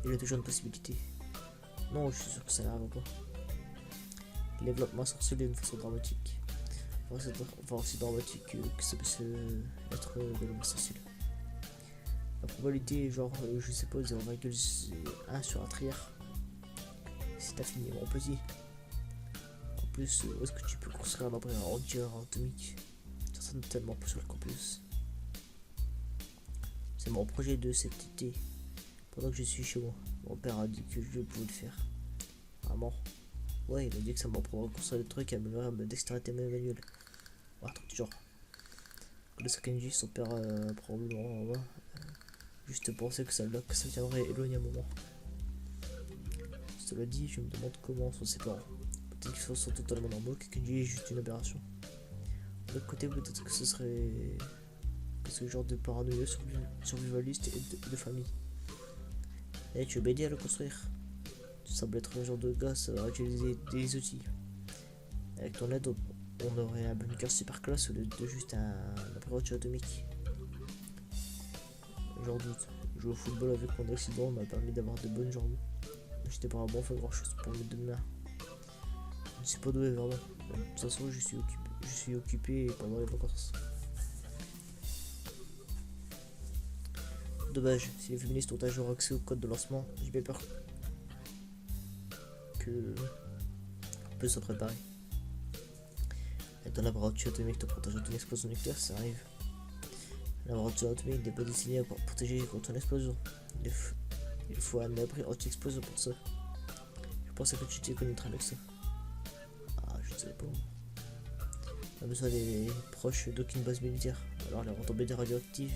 Il y a toujours une possibilité. Non, je suis sûr que ça n'arrive pas. Le développement sorcier d'une façon dramatique. Enfin, aussi dramatique que ça puisse être de l'homme facile. La probabilité est genre, je sais pas, 0,1 sur un triard. C'est infiniment petit. En plus, où est-ce que tu peux construire un abri anti-atomique? Certainement pas sur le campus. C'est mon projet de cet été. Pendant que je suis chez moi, mon père a dit que je pouvais le faire. Vraiment? Ouais, il a dit que ça m'a pour construire des trucs et améliorer ma dextérité manuelle. Un truc du genre. Le Sakenji, son père, probablement, juste penser que ça viendrait éloigner un moment. Cela dit, je me demande comment sont ses parents. Peut-être qu'ils sont totalement normaux, que Kenji est juste une aberration. De l'autre côté, peut-être que ce serait ce genre de paranoïa survivaliste et de famille. Et tu veux m'aider à le construire? Tu sembles être un genre de gars, ça va utiliser des outils. Avec ton aide, on aurait un bunker super classe au lieu de juste un approche atomique. J'en doute. Jouer au football avec mon accident m'a permis d'avoir de bonnes jambes. J'étais pas vraiment fait grand chose pour mettre de main. Je ne suis pas doué vraiment. De toute façon, je suis occupé pendant les vacances. Dommage, si les féministes ont un jour accès au code de lancement, j'ai bien peur que on peut se préparer. Être un laboratoire atomique te protège d'une explosion nucléaire, ça arrive. Un laboratoire atomique n'est pas destiné à protéger contre une explosion. Il faut un abri anti-explosion pour ça. Je pensais que tu t'y connaîtrais avec ça. Ah, je ne sais pas. On a besoin des proches d'aucune base militaire. Alors les retombées des radioactives,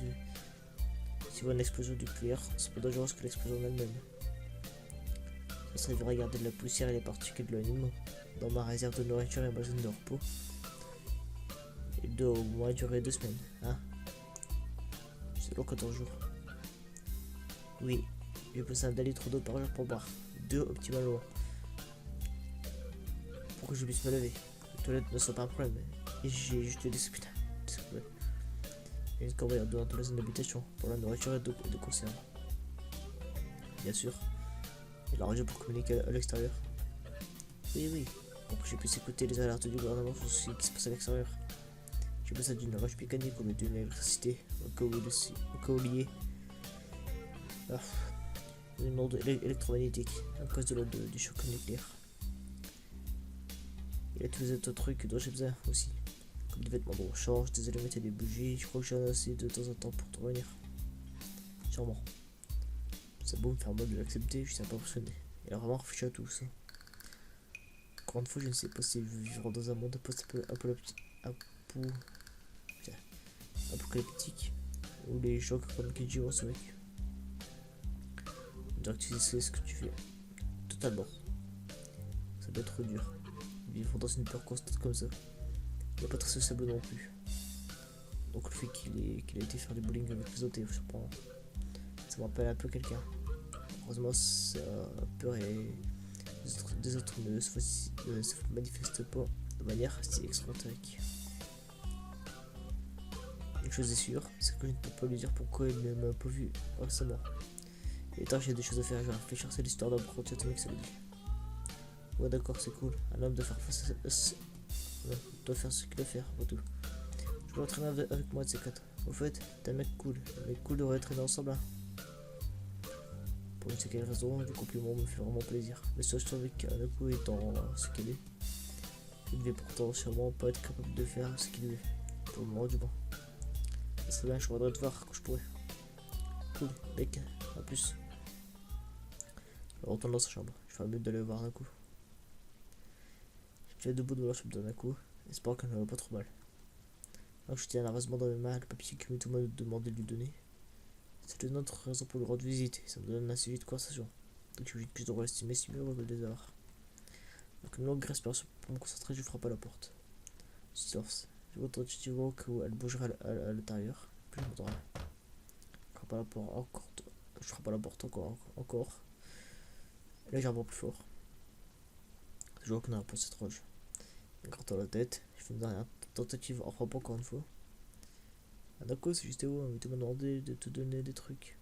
si vous voyez une explosion nucléaire, c'est pas dangereux que l'explosion en elle-même. Ça serait de regarder de la poussière et les particules de l'animal dans ma réserve de nourriture et ma zone de repos. Il doit au moins durer 2 semaines, hein? C'est long 14 jours. Oui, j'ai besoin d'un litre d'eau par jour pour boire. 2 optimalement. Pour que je puisse me lever. Les toilettes ne sont pas un problème. Et j'ai juste des putain. Il y a une corbeille dehors de la zone d'habitation pour la nourriture et de conserve. Bien sûr. Et la radio pour communiquer à l'extérieur. Oui. Pour que je puisse écouter les alertes du gouvernement sur ce qui se passe à l'extérieur. J'ai besoin d'une horloge mécanique au lieu d'une électricité. Au cas où lié. Une onde électromagnétique à cause de l'onde du choc nucléaire. Il y a tous les autres trucs dont j'ai besoin aussi. Comme des vêtements de rechange, des allumettes et des bougies. Je crois que j'en ai assez de temps en temps pour te revenir. Sûrement. C'est beau me faire mal de l'accepter, je suis un peu impressionné. Il a vraiment réfléchi à tout ça. Encore une fois, je ne sais pas si je veux vivre dans un monde apocalyptique où les gens comme Kenji vont survivre. On dirait que tu sais ce que tu fais. Totalement. Ça doit être dur. Vivre dans une peur constante comme ça. Il n'est pas très sociable non plus. Donc le fait qu'il a été faire du bowling avec les autres est surprenant. Ça me rappelle un peu quelqu'un. Heureusement, sa peur et des autres ne se manifestent pas de manière si excentrique. Une chose est sûre, c'est que je ne peux pas lui dire pourquoi il ne m'a pas vu récemment. Et tant que j'ai des choses à faire, je vais réfléchir, c'est l'histoire d'un projet atomique, ça le dit. Ouais, d'accord, c'est cool. Un homme doit faire face doit faire ce qu'il doit faire, pour tout. Je vais entraîner avec moi de ces 4. Au fait, t'es un mec cool. Un mec cool devrait traîner ensemble, hein. Pour une certaine raison, le compliment me fait vraiment plaisir. Mais ça, je trouve qu'Anako étant ce qu'il est, il devait pourtant sûrement pas être capable de faire ce qu'il veut. Pour le moment, du moins. Ça serait bien, je voudrais te voir quand je pourrais. Cool, mec, à plus. Je retourne dans sa chambre. Je ferai mieux d'aller voir d'un coup. Je vais debout devant la chambre d'un coup, espérant qu'elle ne va pas trop mal. Alors je tiens nerveusement dans mes mains le papier que Mitoma nous demandait de lui donner. C'est une autre raison pour lui rendre visite, ça me donne un sujet de conversation. Donc j'imagine que je devrais l'estimer si mieux de les avoir. Donc une longue respiration pour me concentrer, je frappe à la porte. Silence. Je vois tentativement qu'elle bougerait à l'intérieur, puis je m'entendrai. Je frappe à la porte encore. Je frappe à la porte encore. Légèrement plus fort. Je vois qu'on a réponse étrange. En grattant la tête, je fais une dernière tentative en frappant encore une fois. D'un coup, c'est juste où tu m'as demandé de te donner des trucs.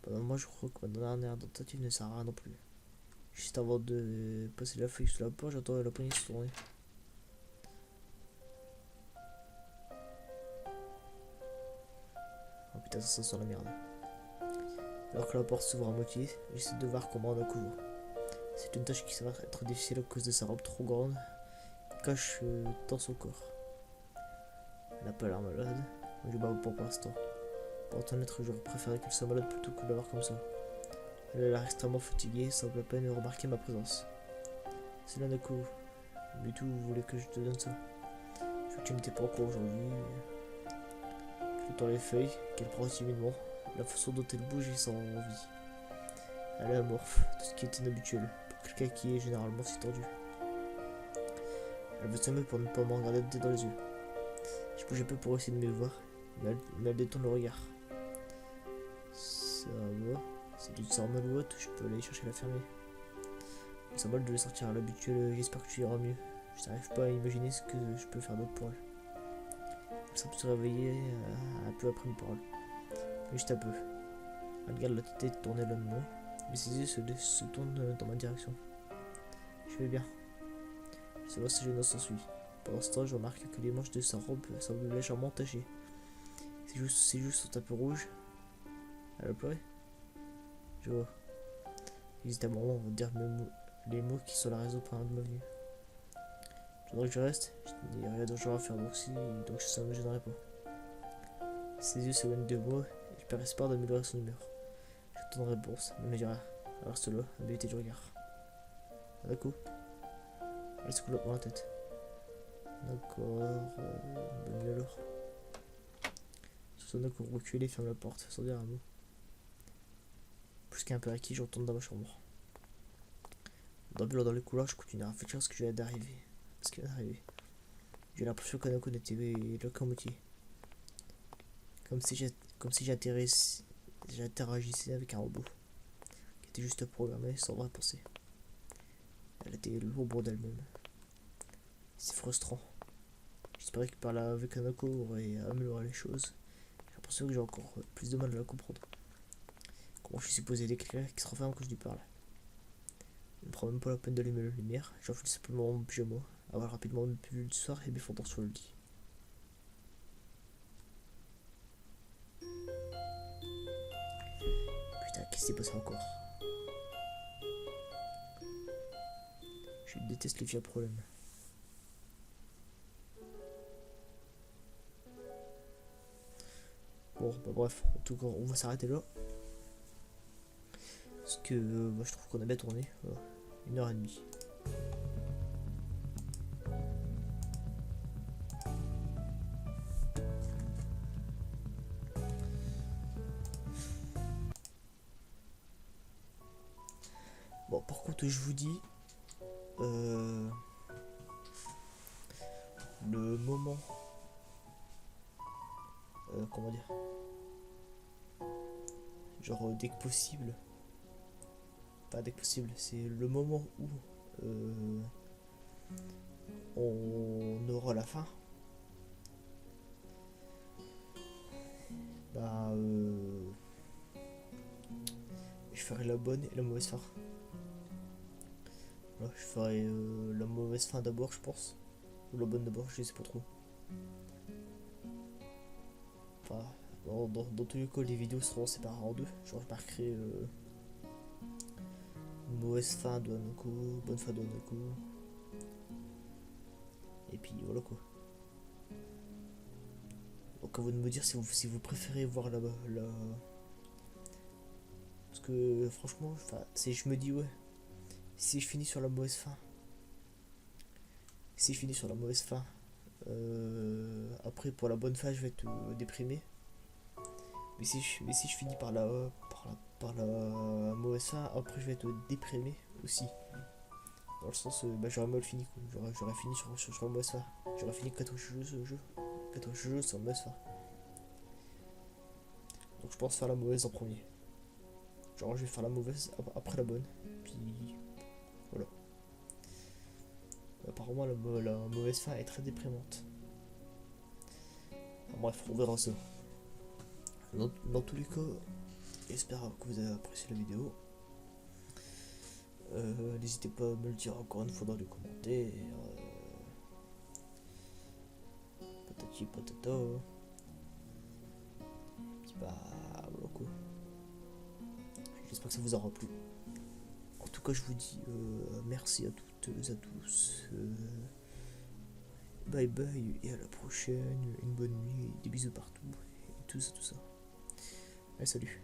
Pendant moi, je crois que ma dernière tentative ne sert à rien non plus. Juste avant de passer la feuille sous la porte, j'entends la poignée se tourner. Oh putain, ça sent la merde. Alors que la porte s'ouvre à moitié, j'essaie de voir comment on la couvre. C'est une tâche qui s'avère être difficile à cause de sa robe trop grande qui cache tant son corps. Elle n'a pas l'air malade, mais je bats pour l'instant. Pour être honnête, j'aurais préféré qu'elle soit malade plutôt que de l'avoir comme ça. Elle a l'air extrêmement fatiguée et semble à peine remarquer ma présence. C'est là d'un coup. Mais tout, vous voulez que je te donne ça? Je veux que tu n'étais pas encore aujourd'hui. Je tends les feuilles, qu'elle prend timidement. La façon dont elle bouge est sans envie. Elle est amorphe, tout ce qui est inhabituel, pour quelqu'un qui est généralement si tendu. Elle veut se mettre pour ne pas me regarder dans les yeux. Je bouge un peu pour essayer de me voir, mais elle détourne le regard. Ça va, c'est du sang mal ou autre, je peux aller chercher la fermier. Ça mal de le sortir à l'habituel, j'espère que tu iras mieux. Je n'arrive pas à imaginer ce que je peux faire d'autre pour elle. Elle semble se réveiller un peu après mes paroles. Mais juste un peu. Elle garde la tête tournée loin de moi, mais ses yeux se tournent dans ma direction. Je vais bien. Je sais pas si je n'en s'ensuit. Pendant ce temps, je remarque que les manches de sa robe semblent légèrement tachées. Ses joues sont un peu rouges. Elle a pleuré. Je vois. J'hésite un moment avant de dire les mots qui sont la raison pour un de ma venue. Je voudrais que je reste. Je n'ai rien d'urgent à faire donc ça ne me gênerait pas. Ses yeux s'éloignent de moi et je perds espoir d'améliorer son humeur. J'attends une réponse, mais me dira. Alors cela, habilité du regard. D'un coup, elle secoue lentement la tête. D'accord, bonne nuit alors. Sur son coup reculé, ferme la porte sans dire un mot. Plus qu'un peu acquis, je retourne dans ma chambre. Dans les couloirs, je continue à réfléchir à ce que je viens d'arriver. J'ai l'impression qu'on a connecté le locomotive. Comme si j'interagissais avec un robot qui était juste programmé sans vraie pensée. Elle était l'ombre d'elle-même. C'est frustrant. J'espérais que par là avec Hanako aurait amélioré les choses. J'ai l'impression que j'ai encore plus de mal à la comprendre. Comment je suis supposé aider quelqu'un qui se renferme quand je lui parle? Je ne prends même pas la peine d'allumer la lumière. J'enfile simplement mon pyjama, avoir rapidement une pilule du soir et m'effondre sur le lit. Putain, qu'est-ce qui s'est passé encore? Je déteste les vieux problèmes. Bon, bah bref, en tout cas, on va s'arrêter là. Parce que moi je trouve qu'on a bien tourné. Voilà. 1h30. Bon, par contre, je vous dis, le moment, comment dire, genre dès que possible, pas dès que possible, c'est le moment où on aura la fin. Bah, je ferai la bonne et la mauvaise fin. Voilà, je ferai la mauvaise fin d'abord, je pense. Ou la bonne d'abord, je sais pas trop. Enfin, dans tous les cas, les vidéos seront séparées en deux. Genre, je marquerai une mauvaise fin de Hanako, bonne fin de Hanako. Et puis voilà quoi. Donc à vous de me dire si vous préférez voir la... Parce que franchement, je me dis ouais, si je finis sur la mauvaise fin, si je finis sur la mauvaise fin, après pour la bonne fin je vais être déprimé. Mais si je finis par la mauvaise fin, après je vais être déprimé aussi. Dans le sens, bah, j'aurais mal fini quoi. J'aurais fini sur la mauvaise fin. J'aurais fini 4 jeux ce jeu. 4 jeux sur la mauvaise fin. Donc je pense faire la mauvaise en premier. Genre je vais faire la mauvaise après la bonne. Puis voilà. Apparemment la mauvaise fin est très déprimante. Enfin, bref, on verra ça. Dans tous les cas, j'espère que vous avez apprécié la vidéo. N'hésitez pas à me le dire encore une fois dans les commentaires. Patati patata. Puis bah voilà quoi. J'espère que ça vous aura plu. En tout cas, je vous dis merci à toutes et à tous. Bye bye et à la prochaine. Une bonne nuit, des bisous partout. Et tout ça, tout ça. Allez, salut.